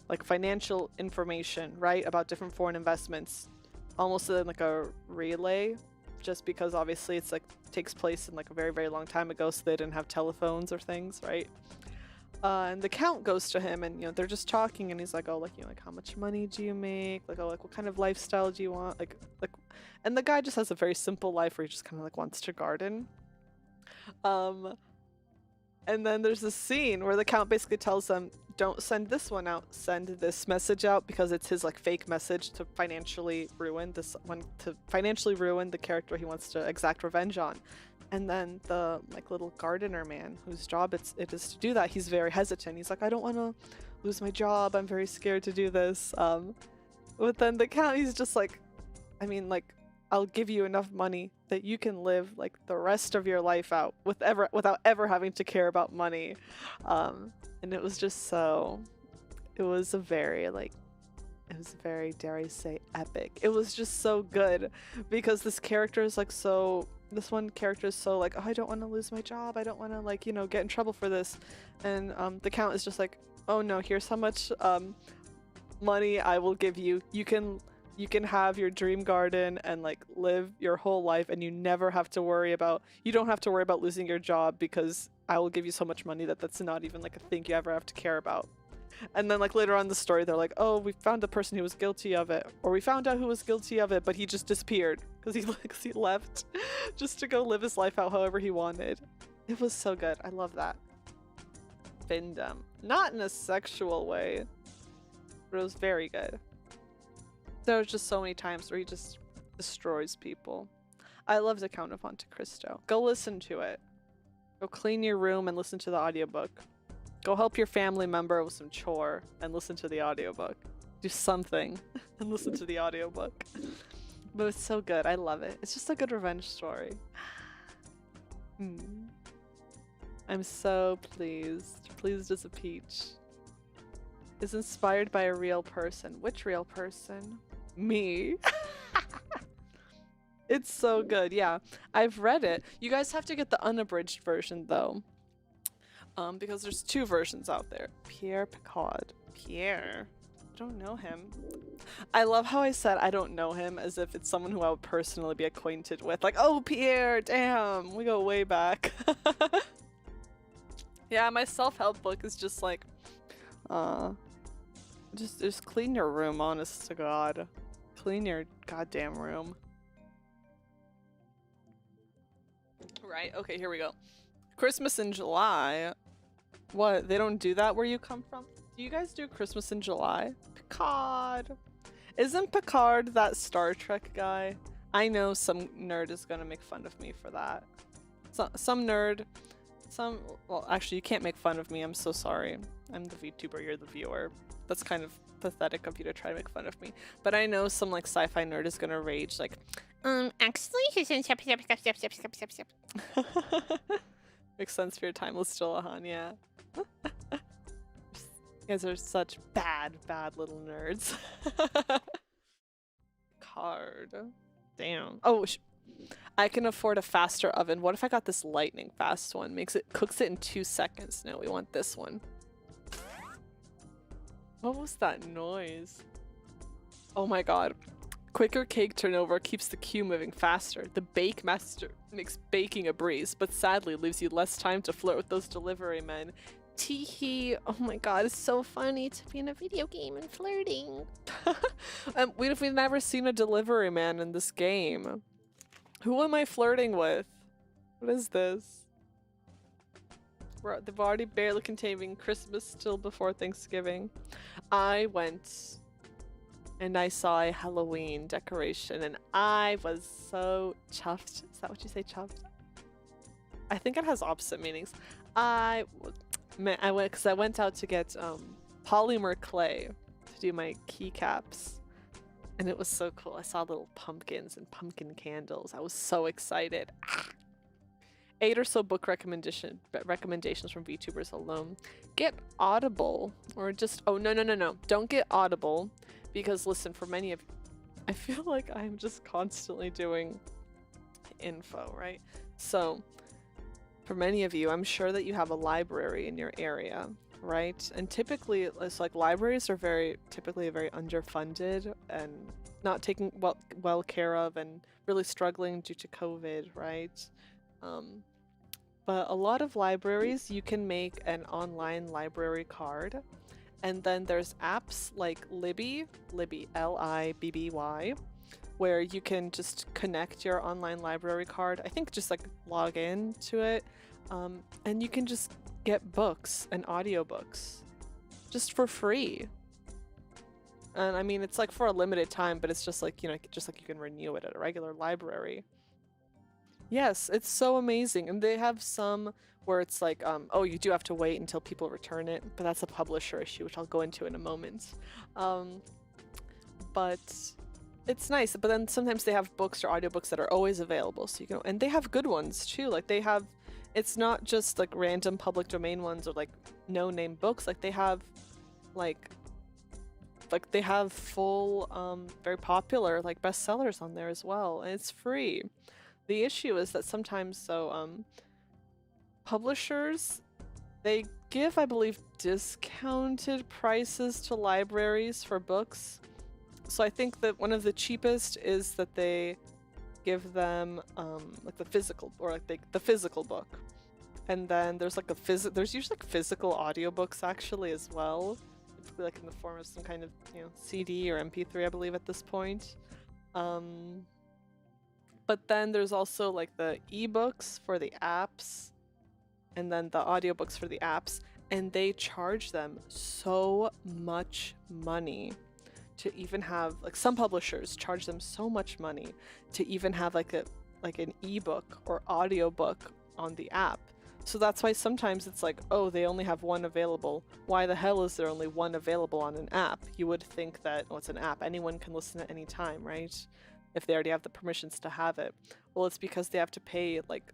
like financial information, right, about different foreign investments, almost in like a relay, just because obviously it's like takes place in like a very, very long time ago, so they didn't have telephones or things, right? And the count goes to him, and they're just talking, and he's like, oh, like like how much money do you make? Like, oh, like what kind of lifestyle do you want? Like, and the guy just has a very simple life where he just kind of like wants to garden. And then there's this scene where the count basically tells them, don't send this one out, send this message out, because it's his like fake message to financially ruin the character he wants to exact revenge on. And then the like little gardener man whose job it is to do that, he's very hesitant. He's like, I don't want to lose my job. I'm very scared to do this. But then the count, he's just like, I mean, like, I'll give you enough money that you can live like the rest of your life out without ever having to care about money. And it was just so, it was very, dare I say, epic. It was just so good because this character is like this one character is so like, oh, I don't want to lose my job. I don't want to like, you know, get in trouble for this. And the count is just like, oh no, here's how much money I will give you. You can have your dream garden and like live your whole life, and you don't have to worry about losing your job because I will give you so much money that's not even like a thing you ever have to care about. And then like later on in the story, they're like, oh, we found the person who was guilty of it, or we found out who was guilty of it, but he just disappeared because he left just to go live his life out however he wanted. It was so good. I love that. Findom. Not in a sexual way, but it was very good. There was just so many times where he just destroys people. I love the Count of Monte Cristo. Go listen to it. Go clean your room and listen to the audiobook. Go help your family member with some chore and listen to the audiobook. Do something and listen to the audiobook. But it's so good. I love it. It's just a good revenge story. I'm so pleased. Pleased as a peach. Is inspired by a real person. Which real person? Me. It's so good. Yeah, I've read it. You guys have to get the unabridged version though. Because there's 2 versions out there. Pierre Picard. Pierre. I don't know him. I love how I said I don't know him as if it's someone who I would personally be acquainted with. Like, oh, Pierre, damn, we go way back. Yeah, my self-help book is just like, just clean your room, honest to God. Clean your goddamn room. Right, okay, here we go. Christmas in July. What? They don't do that where you come from? Do you guys do Christmas in July? Picard. Isn't Picard that Star Trek guy? I know some nerd is gonna make fun of me for that. Some nerd. Well, actually, you can't make fun of me. I'm so sorry. I'm the VTuber, you're the viewer. That's kind of pathetic of you to try to make fun of me. But I know some like sci-fi nerd is gonna rage like, actually, makes sense for your timeless dullahan, yeah. You guys are such bad little nerds. Card. Damn. Oh, I can afford a faster oven. What if I got this lightning fast one? Cooks it in 2 seconds. No, we want this one. What was that noise? Oh my god. Quicker cake turnover keeps the queue moving faster. The Bake Master makes baking a breeze, but sadly leaves you less time to flirt with those delivery men. Teehee. Oh my god, it's so funny to be in a video game and flirting. We've never seen a delivery man in this game. Who am I flirting with? What is this? They've already barely containing Christmas still before Thanksgiving. I went and I saw a Halloween decoration and I was so chuffed. Is that what you say, chuffed? I think it has opposite meanings. I went because I went out to get polymer clay to do my keycaps. And it was so cool. I saw little pumpkins and pumpkin candles. I was so excited. 8 or so book recommendations from VTubers alone. Get Audible or just, oh, no. Don't get Audible because listen, for many of you, I feel like I'm just constantly doing info, right? So for many of you, I'm sure that you have a library in your area, right? And typically it's like libraries are typically very underfunded and not taken well care of and really struggling due to COVID, right? But a lot of libraries, you can make an online library card, and then there's apps like Libby, Libby, where you can just connect your online library card. I think just like log in to it, and you can just get books and audiobooks just for free. And I mean, it's like for a limited time, but it's just like, you know, just like you can renew it at a regular library. Yes, it's so amazing. And they have some where it's like, oh, you do have to wait until people return it, but that's a publisher issue, which I'll go into in a moment. But it's nice. But then sometimes they have books or audiobooks that are always available. So you can, and they have good ones too. Like they have, it's not just like random public domain ones or like no-name books. Like they have like they have full, very popular like bestsellers on there as well. And it's free. The issue is that sometimes, publishers, they give, I believe, discounted prices to libraries for books. So I think that one of the cheapest is that they give them like the physical, or like the physical book. And then there's like there's usually like physical audiobooks actually as well. Typically like in the form of some kind of, you know, CD or MP3, I believe at this point. But then there's also like the ebooks for the apps and then the audiobooks for the apps, and they charge them so much money to even have, like some publishers charge them so much money to even have like an ebook or audiobook on the app. So that's why sometimes it's like, oh, they only have one available. Why the hell is there only one available on an app? You would think that, oh, it's an app, anyone can listen at any time, right? If they already have the permissions to have it. Well, it's because they have to pay like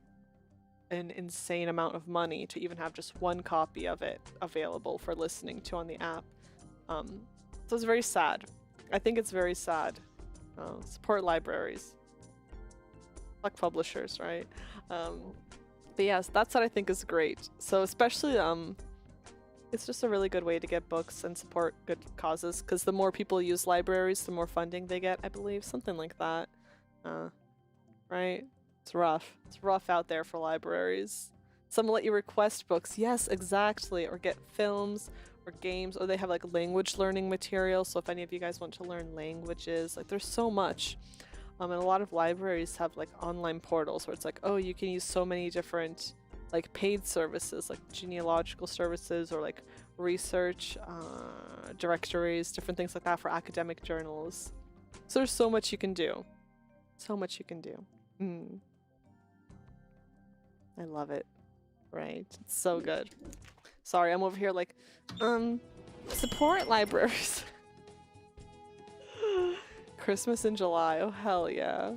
an insane amount of money to even have just one copy of it available for listening to on the app. So it's very sad. I think it's very sad. Support libraries. Fuck publishers, right? But yes, that's what I think is great. So especially, it's just a really good way to get books and support good causes, because the more people use libraries, the more funding they get, I believe. Something like that. Right? It's rough. It's rough out there for libraries. Some let you request books. Yes, exactly. Or get films or games, or they have like language learning material. So if any of you guys want to learn languages, like there's so much. And a lot of libraries have like online portals where it's like, oh, you can use so many different like paid services, like genealogical services or like research directories, different things like that for academic journals. So there's so much you can do. So much you can do. I love it. Right? It's so good. Sorry, I'm over here like, support libraries. Christmas in July. Oh, hell yeah.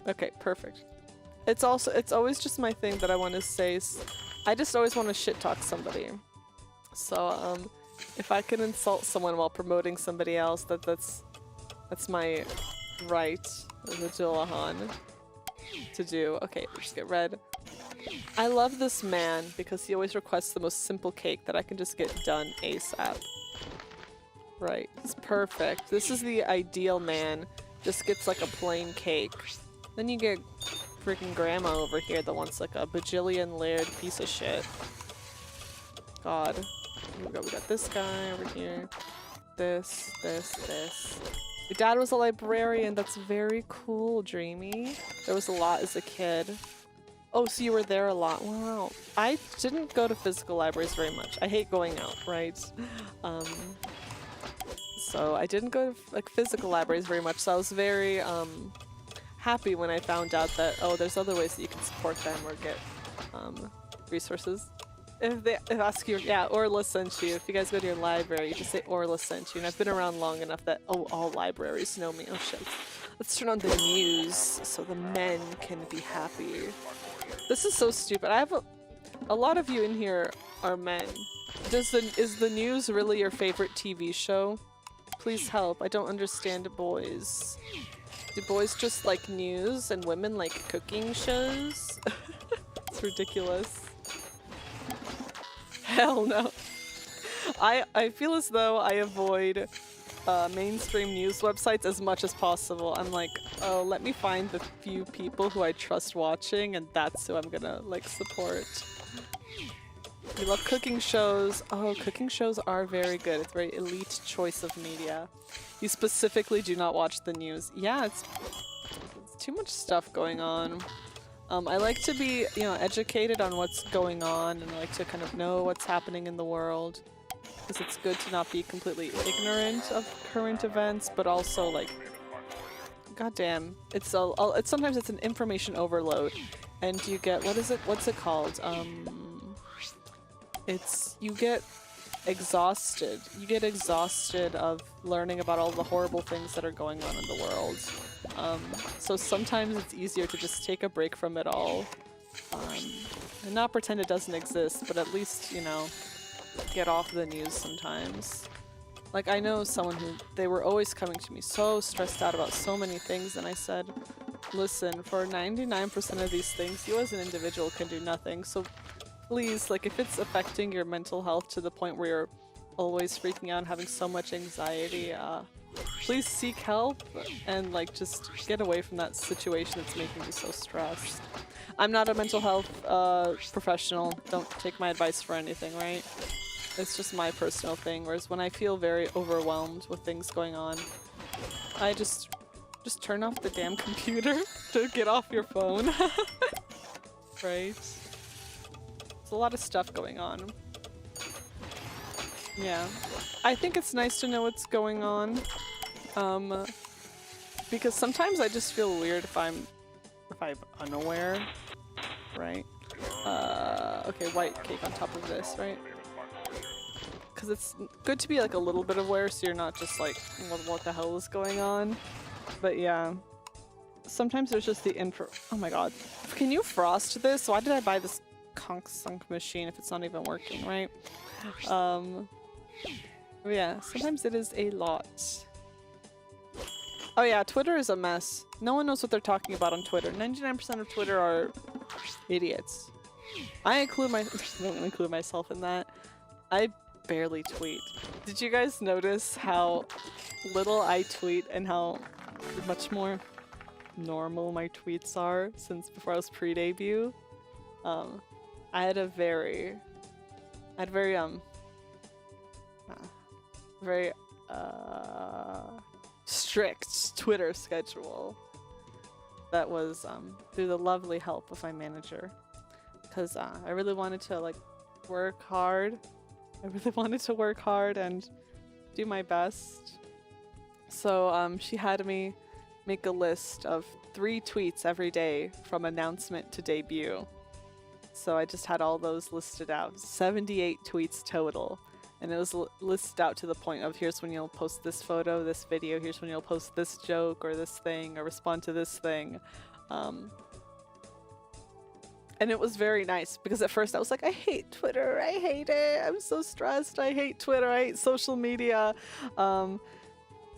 Okay, perfect. It's always just my thing that I want to say. I just always want to shit talk somebody. So, if I can insult someone while promoting somebody else, that's my right as a dullahan to do. Okay, just get red. I love this man because he always requests the most simple cake that I can just get done ASAP. Right, it's perfect. This is the ideal man. Just gets like a plain cake. Then you get freaking grandma over here that wants like a bajillion layered piece of shit. God. We got this guy over here. This. Your dad was a librarian. That's very cool, Dreamy. There was a lot as a kid. Oh, so you were there a lot. Wow. I didn't go to physical libraries very much. I hate going out, right? So I didn't go to like physical libraries very much. So I was very happy when I found out that, oh, there's other ways that you can support them or get resources. If they ask you, yeah, Orla sent you. If you guys go to your library, you just say Orla sent you. And I've been around long enough that, oh, all libraries know me. Oh shit. Let's turn on the news so the men can be happy. This is so stupid. I have a lot of you in here are men. Is the news really your favorite TV show? Please help. I don't understand boys. Do boys just like news and women like cooking shows? It's ridiculous. Hell no. I feel as though I avoid mainstream news websites as much as possible. I'm like, oh, let me find the few people who I trust watching, and that's who I'm gonna like support. You love cooking shows. Oh, cooking shows are very good. It's a very elite choice of media. You specifically do not watch the news. Yeah, it's too much stuff going on. I like to be, you know, educated on what's going on, and I like to kind of know what's happening in the world. Because it's good to not be completely ignorant of current events, but also like goddamn, it's sometimes it's an information overload, and you get what's it called? You get exhausted. You get exhausted of learning about all the horrible things that are going on in the world. So sometimes it's easier to just take a break from it all, and not pretend it doesn't exist, but at least, you know, get off the news sometimes. Like, I know someone who, they were always coming to me so stressed out about so many things, and I said, listen, for 99% of these things, you as an individual can do nothing, so please, like, if it's affecting your mental health to the point where you're always freaking out and having so much anxiety, please seek help and, like, just get away from that situation that's making you so stressed. I'm not a mental health professional. Don't take my advice for anything, right? It's just my personal thing, whereas when I feel very overwhelmed with things going on, I just turn off the damn computer to get off your phone. Right? There's a lot of stuff going on. Yeah. I think it's nice to know what's going on. Because sometimes I just feel weird if I'm unaware. Right? Okay, white cake on top of this, right? Because it's good to be like a little bit aware so you're not just like, what the hell is going on? But yeah. Sometimes there's just the info. Oh my god. Can you frost this? Why did I buy this conk-sunk machine if it's not even working, right? Yeah, sometimes it is a lot. Oh yeah, Twitter is a mess. No one knows what they're talking about on Twitter. 99% of Twitter are idiots. I don't include myself in that. I barely tweet. Did you guys notice how little I tweet and how much more normal my tweets are since before I was pre-debut? I had very strict Twitter schedule that was through the lovely help of my manager, because I really wanted to like work hard. I really wanted to work hard and do my best. So she had me make a list of 3 tweets every day from announcement to debut. So I just had all those listed out. 78 tweets total. And it was listed out to the point of, here's when you'll post this photo, this video, here's when you'll post this joke or this thing or respond to this thing. And it was very nice because at first I was like, I hate Twitter, I hate it, I'm so stressed, I hate Twitter, I hate social media.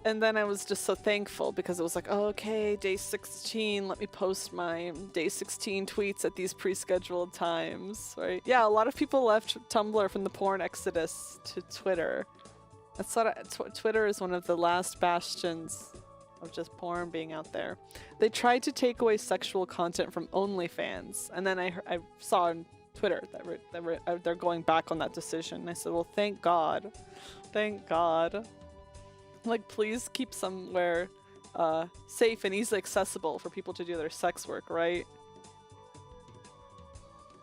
And then I was just so thankful because it was like, oh, okay, day 16, let me post my day 16 tweets at these pre-scheduled times, right? Yeah, a lot of people left Tumblr from the porn exodus to Twitter. That's what Twitter is, one of the last bastions of just porn being out there. They tried to take away sexual content from OnlyFans, and then I saw on Twitter that they're going back on that decision. And I said, well, thank God. Thank God. Like, please keep somewhere safe and easily accessible for people to do their sex work, right?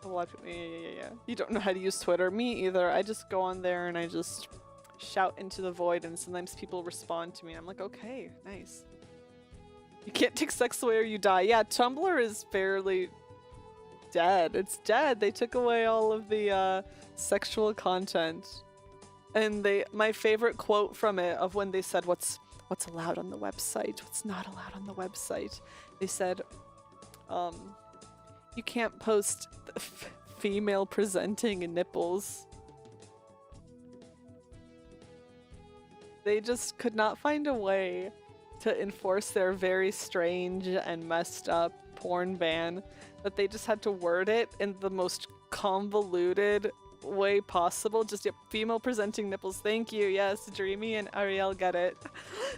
Yeah. You don't know how to use Twitter. Me either. I just go on there and I just shout into the void, and sometimes people respond to me. And I'm like, okay, nice. You can't take sex away or you die. Yeah, Tumblr is fairly dead. It's dead. They took away all of the sexual content. And my favorite quote from it, of when they said what's allowed on the website, what's not allowed on the website, they said, you can't post female presenting nipples. They just could not find a way to enforce their very strange and messed up porn ban, that they just had to word it in the most convoluted way possible. Just, yep, female presenting nipples, thank you, yes, Dreamy and Ariel get it.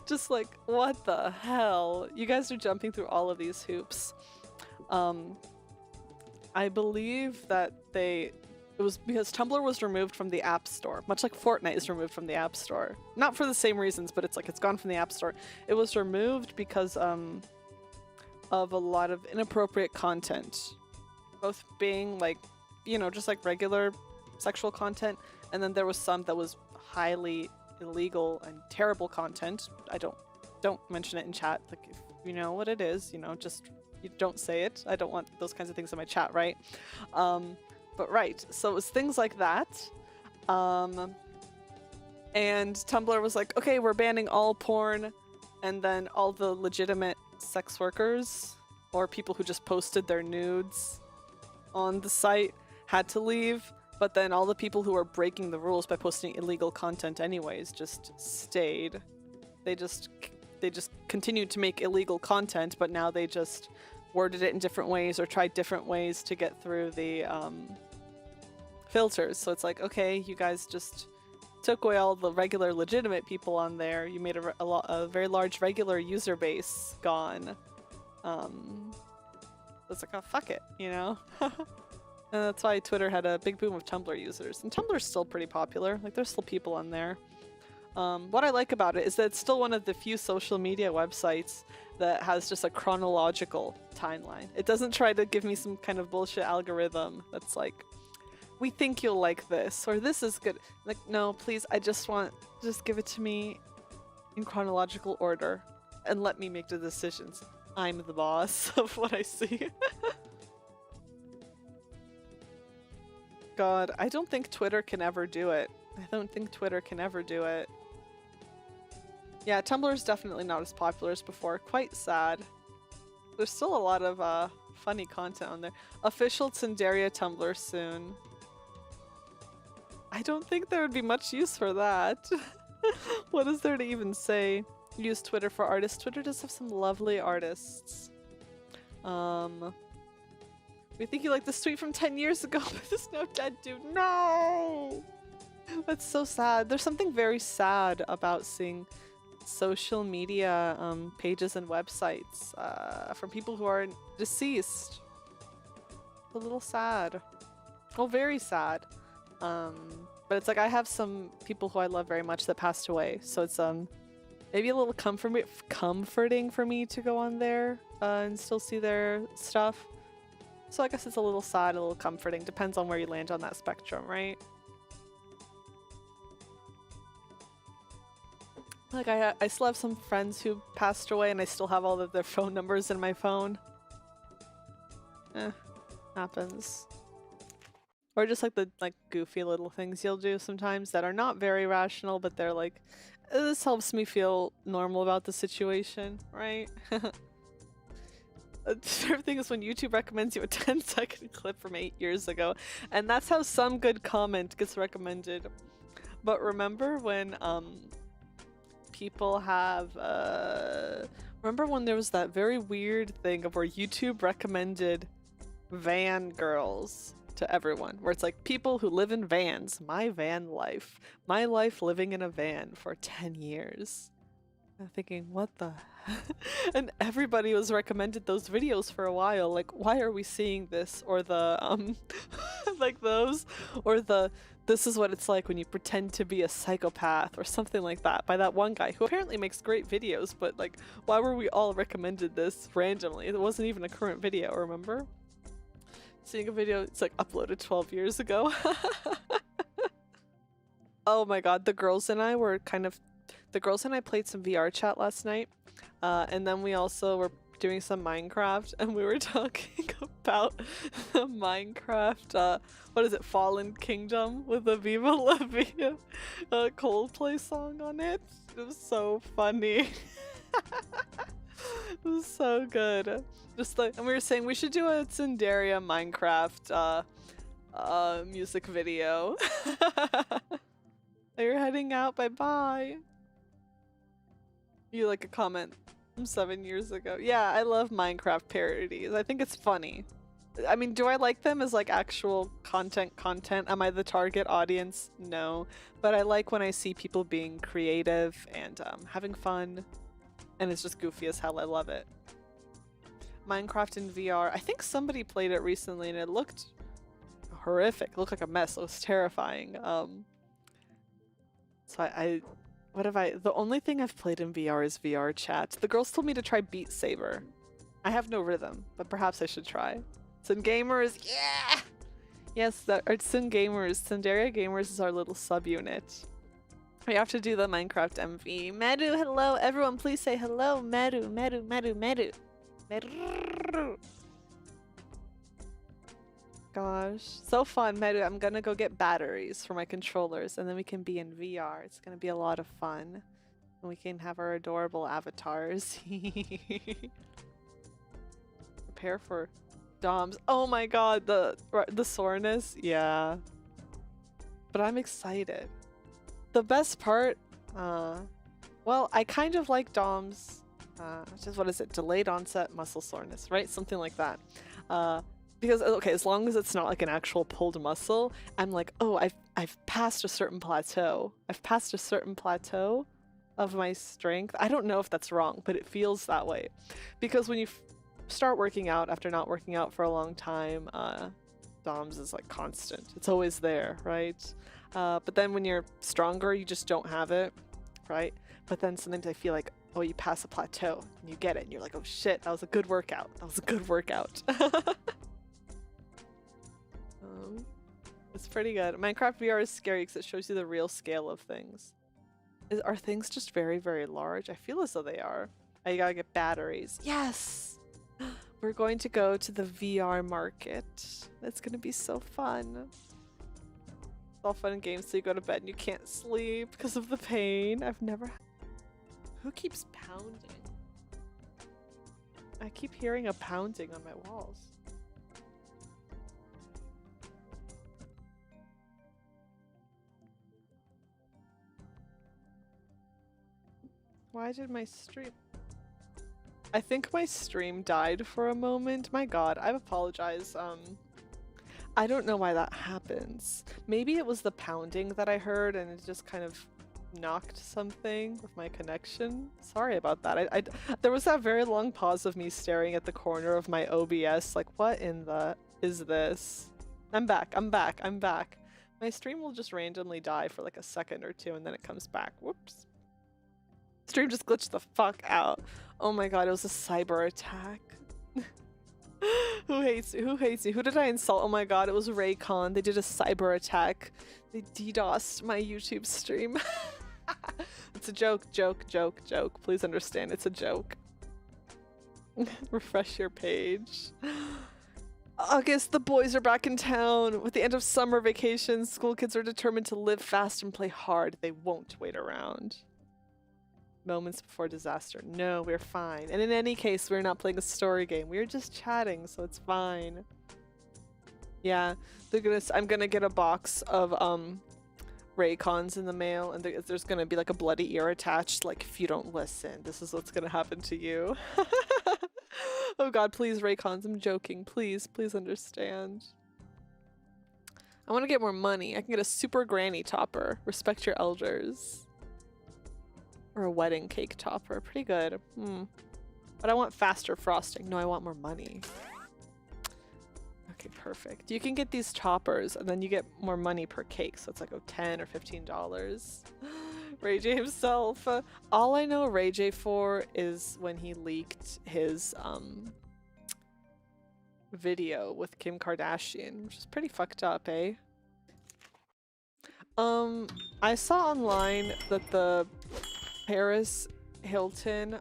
Just like, what the hell? You guys are jumping through all of these hoops. I believe that it was because Tumblr was removed from the App Store, much like Fortnite is removed from the App Store. Not for the same reasons, but it's like it's gone from the App Store. It was removed because of a lot of inappropriate content, both being like, you know, just like regular sexual content, and then there was some that was highly illegal and terrible content. I don't mention it in chat. Like, if you know what it is, you know, just you don't say it. I don't want those kinds of things in my chat, right? But right, so it was things like that. And Tumblr was like, okay, we're banning all porn, and then all the legitimate sex workers or people who just posted their nudes on the site had to leave, but then all the people who were breaking the rules by posting illegal content anyways just stayed. They just continued to make illegal content, but now they just worded it in different ways or tried different ways to get through the filters. So it's like, okay, you guys just took away all the regular legitimate people on there. You made a very large regular user base gone. It's like, oh, fuck it, you know? And that's why Twitter had a big boom of Tumblr users. And Tumblr's still pretty popular. Like, there's still people on there. What I like about it is that it's still one of the few social media websites that has just a chronological timeline. It doesn't try to give me some kind of bullshit algorithm that's like, we think you'll like this, or this is good. Like, no, please, just give it to me in chronological order and let me make the decisions. I'm the boss of what I see. God, I don't think Twitter can ever do it. I don't think Twitter can ever do it. Yeah, Tumblr is definitely not as popular as before. Quite sad. There's still a lot of funny content on there. Official Tsunderia Tumblr soon. I don't think there would be much use for that. What is there to even say? Use Twitter for artists. Twitter does have some lovely artists. We think you like this tweet from 10 years ago, but this now dead dude. No! That's so sad. There's something very sad about seeing social media pages and websites from people who are deceased. A little sad. Oh, very sad. But it's like I have some people who I love very much that passed away, so it's maybe a little comforting for me to go on there and still see their stuff. So I guess it's a little sad, a little comforting. Depends on where you land on that spectrum, right? Like I still have some friends who passed away and I still have all of their phone numbers in my phone. Happens. Or just like the goofy little things you'll do sometimes that are not very rational, but they're like, this helps me feel normal about the situation, right? The favorite thing is when YouTube recommends you a 10-second clip from 8 years ago, and that's how some good comment gets recommended. But remember when people have remember when there was that very weird thing of where YouTube recommended van girls to everyone, where it's like people who live in vans, my van life, my life living in a van for 10 years. I'm thinking, what the and everybody was recommended those videos for a while, like, why are we seeing this? Or the like those, or the this is what it's like when you pretend to be a psychopath, or something like that, by that one guy who apparently makes great videos, but like, why were we all recommended this randomly? It wasn't even a current video, remember? Seeing a video, it's like uploaded 12 years ago. Oh my god, the girls and I played some VR chat last night, and then we also were doing some Minecraft, and we were talking about the Minecraft, what is it, Fallen Kingdom with the Viva La Vida Coldplay song on it. It was so funny. It was so good. Just like, and we were saying we should do a Tsunderia Minecraft music video. You're heading out, bye bye. You like a comment from 7 years ago. Yeah, I love Minecraft parodies. I think it's funny. I mean, do I like them as like actual content? Am I the target audience? No. But I like when I see people being creative and having fun. And it's just goofy as hell. I love it. Minecraft in VR. I think somebody played it recently and it looked horrific. It looked like a mess. It was terrifying. So the only thing I've played in VR is VR chat. The girls told me to try Beat Saber. I have no rhythm, but perhaps I should try. Sun Gamers, yeah! Yes, Sun Gamers. Tsunderia Gamers is our little subunit. We have to do the Minecraft MV. Meru, hello. Everyone, please say hello. Meru, Meru, Meru, Meru. Meru. Gosh, so fun, Meru. I'm gonna go get batteries for my controllers and then we can be in VR. It's gonna be a lot of fun. And we can have our adorable avatars. Prepare for DOMs. Oh my god, the soreness. Yeah. But I'm excited. The best part, well, I kind of like DOMs. Just what is it? Delayed onset muscle soreness, right? Something like that. Because okay, as long as it's not like an actual pulled muscle, I'm like, oh, I've passed a certain plateau. I've passed a certain plateau of my strength. I don't know if that's wrong, but it feels that way. Because when you start working out after not working out for a long time, DOMs is like constant. It's always there, right? But then when you're stronger, you just don't have it, right? But then sometimes I feel like, oh, you pass a plateau and you get it and you're like, oh shit, that was a good workout. That was a good workout. It's pretty good. Minecraft VR is scary because it shows you the real scale of things. Are things just very, very large? I feel as though they are. Oh, you gotta get batteries. Yes! We're going to go to the VR market. It's gonna be so fun. It's all fun and games till you go to bed and you can't sleep because of the pain. I've never... Who keeps pounding? I keep hearing a pounding on my walls. Why did my stream... I think my stream died for a moment. My god, I apologize. I don't know why that happens. Maybe it was the pounding that I heard and it just kind of knocked something with my connection. Sorry about that. There was that very long pause of me staring at the corner of my OBS like, what in the... is this? I'm back. I'm back. I'm back. My stream will just randomly die for like a second or two and then it comes back. Whoops. Stream just glitched the fuck out. Oh my god, it was a cyber attack. Who hates me? Who hates me? Who did I insult? Oh my god, it was Raycon. They did a cyber attack. They DDoSed my YouTube stream. It's a joke, joke, joke, joke. Please understand, it's a joke. Refresh your page. August, the boys are back in town. With the end of summer vacation, school kids are determined to live fast and play hard. They won't wait around. Moments before disaster. No, we're fine. And in any case, we're not playing a story game. We're just chatting, so it's fine. Yeah, I'm gonna get a box of Raycons in the mail, and there's gonna be like a bloody ear attached. Like, if you don't listen, this is what's gonna happen to you. Oh god, please, Raycons, I'm joking. Please, please understand. I want to get more money. I can get a super granny topper. Respect your elders. Or a wedding cake topper. Pretty good. But I want faster frosting. No, I want more money. Okay, perfect. You can get these toppers and then you get more money per cake. So it's like $10 or $15. Ray J himself. All I know Ray J for is when he leaked his video with Kim Kardashian, which is pretty fucked up, eh? I saw online that the Paris Hilton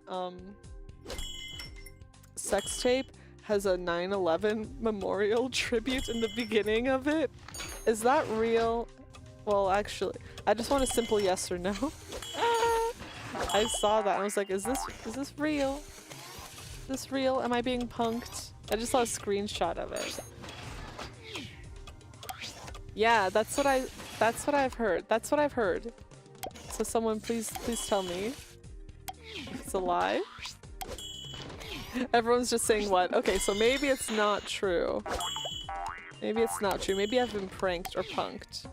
sex tape has a 9/11 memorial tribute in the beginning of it. Is that real? Well, actually, I just want a simple yes or no. I saw that and I was like, is this real? Is this real? Am I being punked? I just saw a screenshot of it. Yeah, that's what I've heard. That's what I've heard. So someone please tell me if it's a lie. Everyone's just saying what? Okay, so maybe it's not true. Maybe it's not true. Maybe I've been pranked or punked.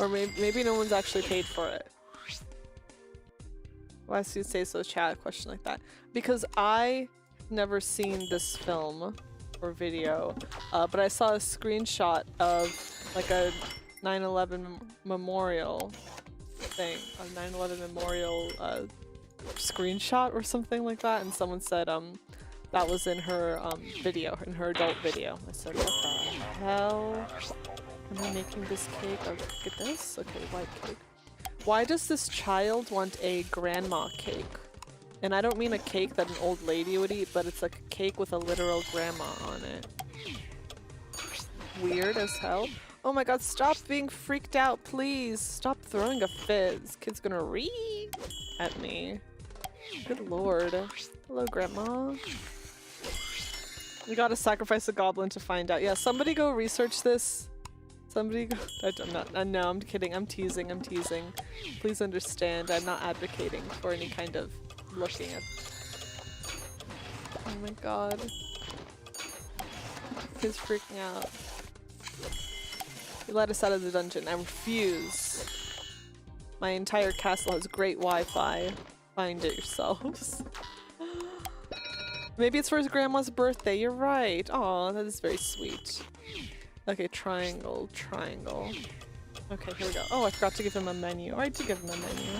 Or maybe no one's actually paid for it. Why do you say so, chat? A question like that. Because I never seen this film or video, but I saw a screenshot of like a 9/11 memorial thing, a 9/11 memorial screenshot or something like that, and someone said that was in her video, in her adult video. I said, what the hell? Am I making this cake? Oh, look at this. Okay, white cake. Why does this child want a grandma cake? And I don't mean a cake that an old lady would eat, but it's like a cake with a literal grandma on it. Weird as hell. Oh my god, stop being freaked out, please. Stop throwing a fit. This kid's gonna read at me. Good lord. Hello, grandma. We gotta sacrifice a goblin to find out. Yeah, somebody go research this. Somebody go— I'm not— no, I'm kidding. I'm teasing. I'm teasing. Please understand, I'm not advocating for any kind of looking at— oh my god. Kid's freaking out. You let us out of the dungeon. I refuse. My entire castle has great Wi-Fi. Find it yourselves. Maybe it's for his grandma's birthday. You're right. Aw, that is very sweet. Okay, triangle, triangle. Okay, here we go. Oh, I forgot to give him a menu. Oh, I did give him a menu.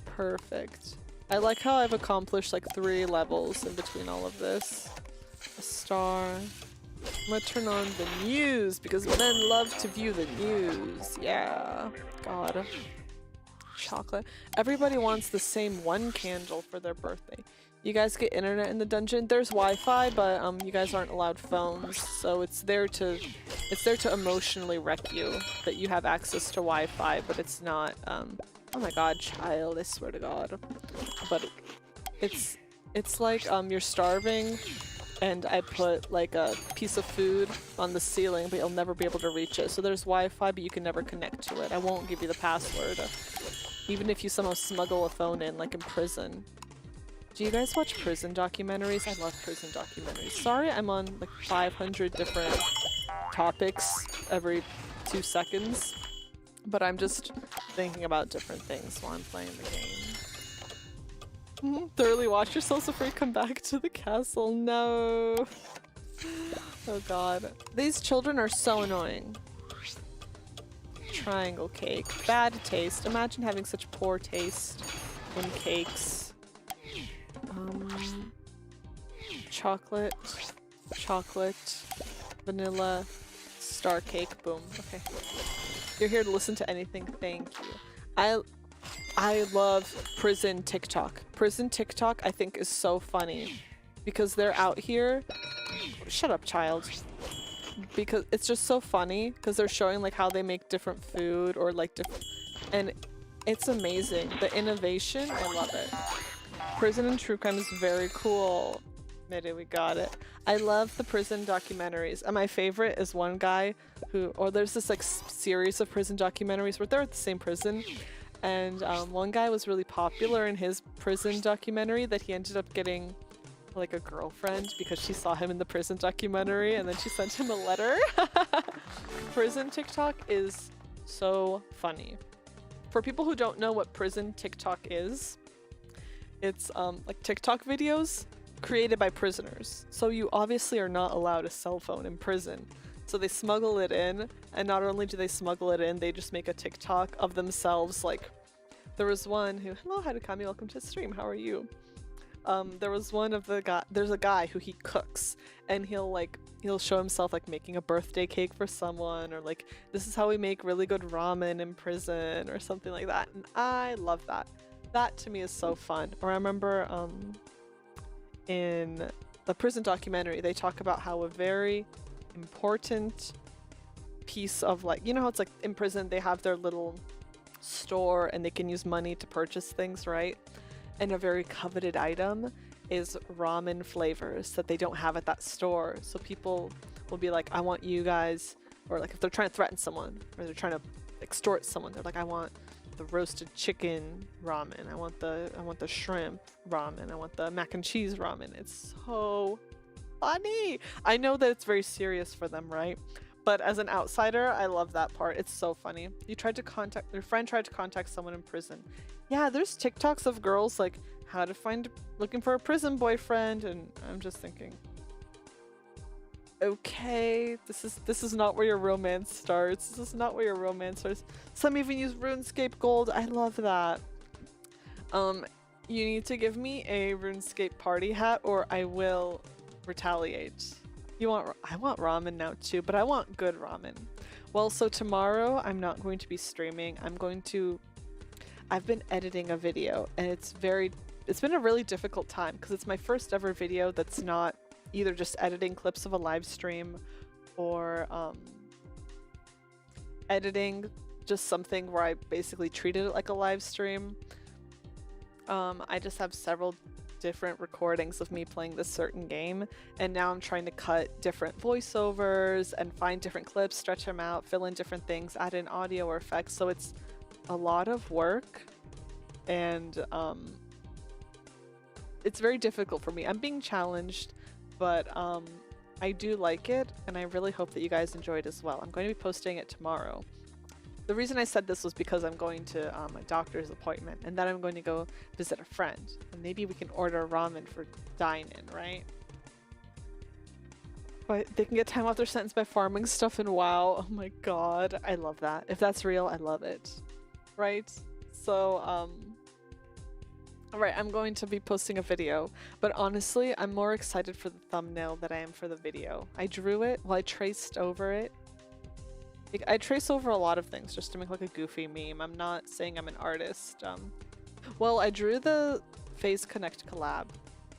Perfect. I like how I've accomplished like 3 levels in between all of this. A star. I'm gonna turn on the news because men love to view the news. Yeah. God. Chocolate. Everybody wants the same 1 candle for their birthday. You guys get internet in the dungeon. There's Wi-Fi, but you guys aren't allowed phones, so it's there to emotionally wreck you that you have access to Wi-Fi, but it's not oh my god, child, I swear to god. But it's like you're starving and I put like a piece of food on the ceiling, but you'll never be able to reach it. So there's Wi-Fi, but you can never connect to it. I won't give you the password. Even if you somehow smuggle a phone in, like in prison. Do you guys watch prison documentaries? I love prison documentaries. Sorry I'm on like 500 different topics every 2 seconds, but I'm just thinking about different things while I'm playing the game. Thoroughly watch yourself so free, come back to the castle. No. Oh god. These children are so annoying. Triangle cake. Bad taste. Imagine having such poor taste in cakes. Chocolate, chocolate, vanilla, star cake, boom. Okay. You're here to listen to anything, thank you. I love prison TikTok. Prison TikTok I think is so funny because they're out here— shut up, child. Because it's just so funny because they're showing like how they make different food or like different— and it's amazing. The innovation, I love it. Prison and true crime is very cool. Maybe we got it. I love the prison documentaries. And my favorite is one guy who— or there's this like series of prison documentaries where they're at the same prison. And one guy was really popular in his prison documentary that he ended up getting like a girlfriend because she saw him in the prison documentary and then she sent him a letter. Prison TikTok is so funny. For people who don't know what prison TikTok is, it's like TikTok videos created by prisoners. So you obviously are not allowed a cell phone in prison. So they smuggle it in, and not only do they smuggle it in, they just make a TikTok of themselves. Like, there was one who— hello, Hadakami, welcome to the stream, how are you? There was one of the guy— there's a guy who he cooks, and he'll show himself like making a birthday cake for someone, or like, this is how we make really good ramen in prison, or something like that. And I love that. That to me is so fun. Or I remember in the prison documentary, they talk about how a very important piece of like— you know how it's like in prison they have their little store and they can use money to purchase things, right? And a very coveted item is ramen flavors that they don't have at that store. So people will be like, I want you guys— or like if they're trying to threaten someone or they're trying to extort someone, they're like, I want the roasted chicken ramen, I want the shrimp ramen, I want the mac and cheese ramen. It's so funny. I know that it's very serious for them, right? But as an outsider, I love that part. It's so funny. Your friend tried to contact someone in prison. Yeah, there's TikToks of girls like how to looking for a prison boyfriend, and I'm just thinking, okay, this is not where your romance starts. This is not where your romance starts. Some even use RuneScape Gold. I love that. You need to give me a RuneScape party hat or I will retaliate. I want ramen now too, but I want good ramen. Well, so tomorrow I'm not going to be streaming. I'm going to I've been editing a video, and it's been a really difficult time because it's my first ever video that's not either just editing clips of a live stream or editing just something where I basically treated it like a live stream. I just have several different recordings of me playing this certain game, and now I'm trying to cut different voiceovers and find different clips, stretch them out, fill in different things, add in audio or effects, so it's a lot of work, and it's very difficult for me. I'm being challenged, but I do like it, and I really hope that you guys enjoy it as well. I'm going to be posting it tomorrow. The reason I said this was because I'm going to a doctor's appointment, and then I'm going to go visit a friend, and maybe we can order ramen for dine-in, right? But they can get time off their sentence by farming stuff in WoW. Oh my god, I love that. If that's real, I love it. Right? So, alright, I'm going to be posting a video, but honestly, I'm more excited for the thumbnail than I am for the video. I drew it, well, I traced over it. I trace over a lot of things just to make like a goofy meme. I'm not saying I'm an artist. Well, I drew the Phase Connect collab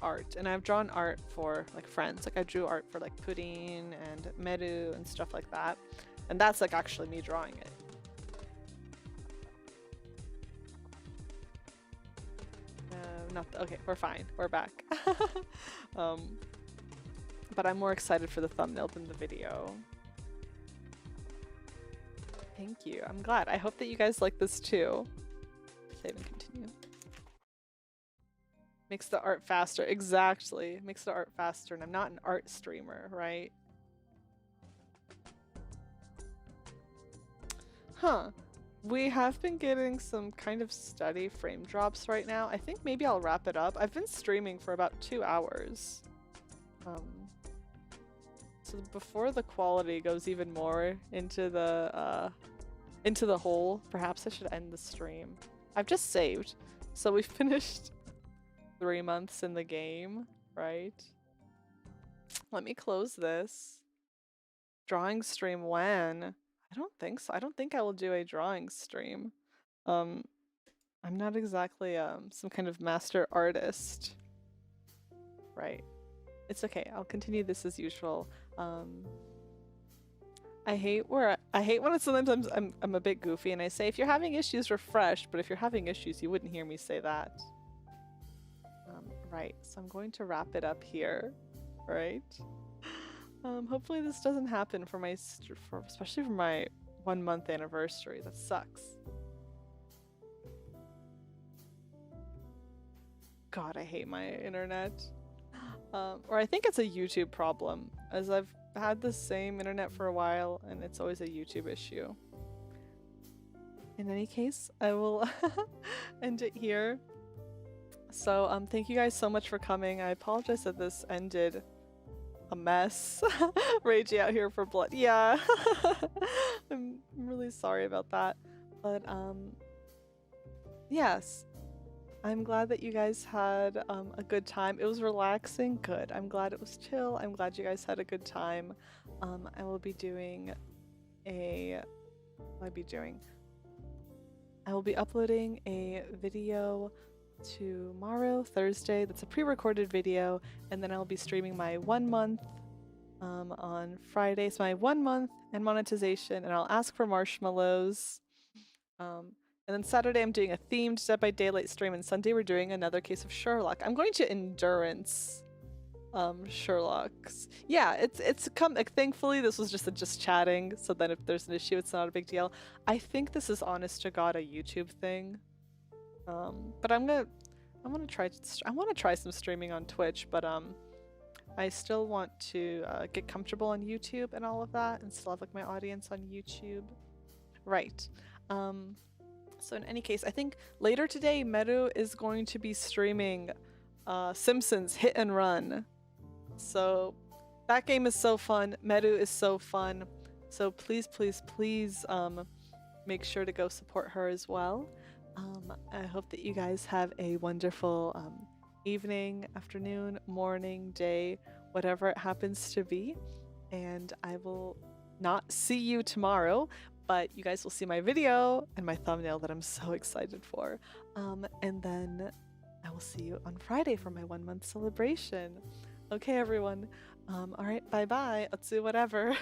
art, and I've drawn art for like friends. Like I drew art for like Pudding and Meru and stuff like that. And that's like actually me drawing it. Okay, we're fine. We're back. But I'm more excited for the thumbnail than the video. Thank you. I'm glad. I hope that you guys like this too. Save and continue. Makes the art faster. Exactly. Makes the art faster, and I'm not an art streamer, right? Huh. We have been getting some kind of steady frame drops right now. I think maybe I'll wrap it up. I've been streaming for about 2 hours. So before the quality goes even more into the hole, perhaps I should end the stream. I've just saved. So we finished 3 months in the game, right? Let me close this. Drawing stream when? I don't think so. I don't think I will do a drawing stream. I'm not exactly some kind of master artist. Right. It's okay. I'll continue this as usual. I hate when it's sometimes I'm a bit goofy and I say if you're having issues refresh, but if you're having issues you wouldn't hear me say that. Right. So I'm going to wrap it up here. Right. Hopefully this doesn't happen for my especially for my 1 month anniversary. That sucks. God, I hate my internet. Or I think it's a YouTube problem, as I've had the same internet for a while and it's always a YouTube issue. In any case, I will end it here. So thank you guys so much for coming. I apologize that this ended a mess. Raging out here for blood. Yeah. I'm really sorry about that. But yes. I'm glad that you guys had a good time. It was relaxing. Good. I'm glad it was chill. I'm glad you guys had a good time. I will be doing I will be uploading a video tomorrow, Thursday. That's a pre-recorded video, and then I'll be streaming my 1 month on Friday. It's my 1 month and monetization, and I'll ask for marshmallows. And then Saturday I'm doing a themed Dead by Daylight stream, and Sunday we're doing another case of Sherlock. I'm going to endurance Sherlock's. Yeah, it's come like, thankfully this was just chatting, so then if there's an issue it's not a big deal. I think this is honest to God a YouTube thing. But I want to try some streaming on Twitch, but I still want to get comfortable on YouTube and all of that, and still have like my audience on YouTube. Right. So in any case, I think later today Meru is going to be streaming Simpsons Hit and Run. So that game is so fun. Meru is so fun. So please, please, please make sure to go support her as well. I hope that you guys have a wonderful evening, afternoon, morning, day, whatever it happens to be. And I will not see you tomorrow, But you guys will see my video and my thumbnail that I'm so excited for. And then I will see you on Friday for my 1 month celebration. Okay, everyone. All right, bye bye. Otsu, whatever.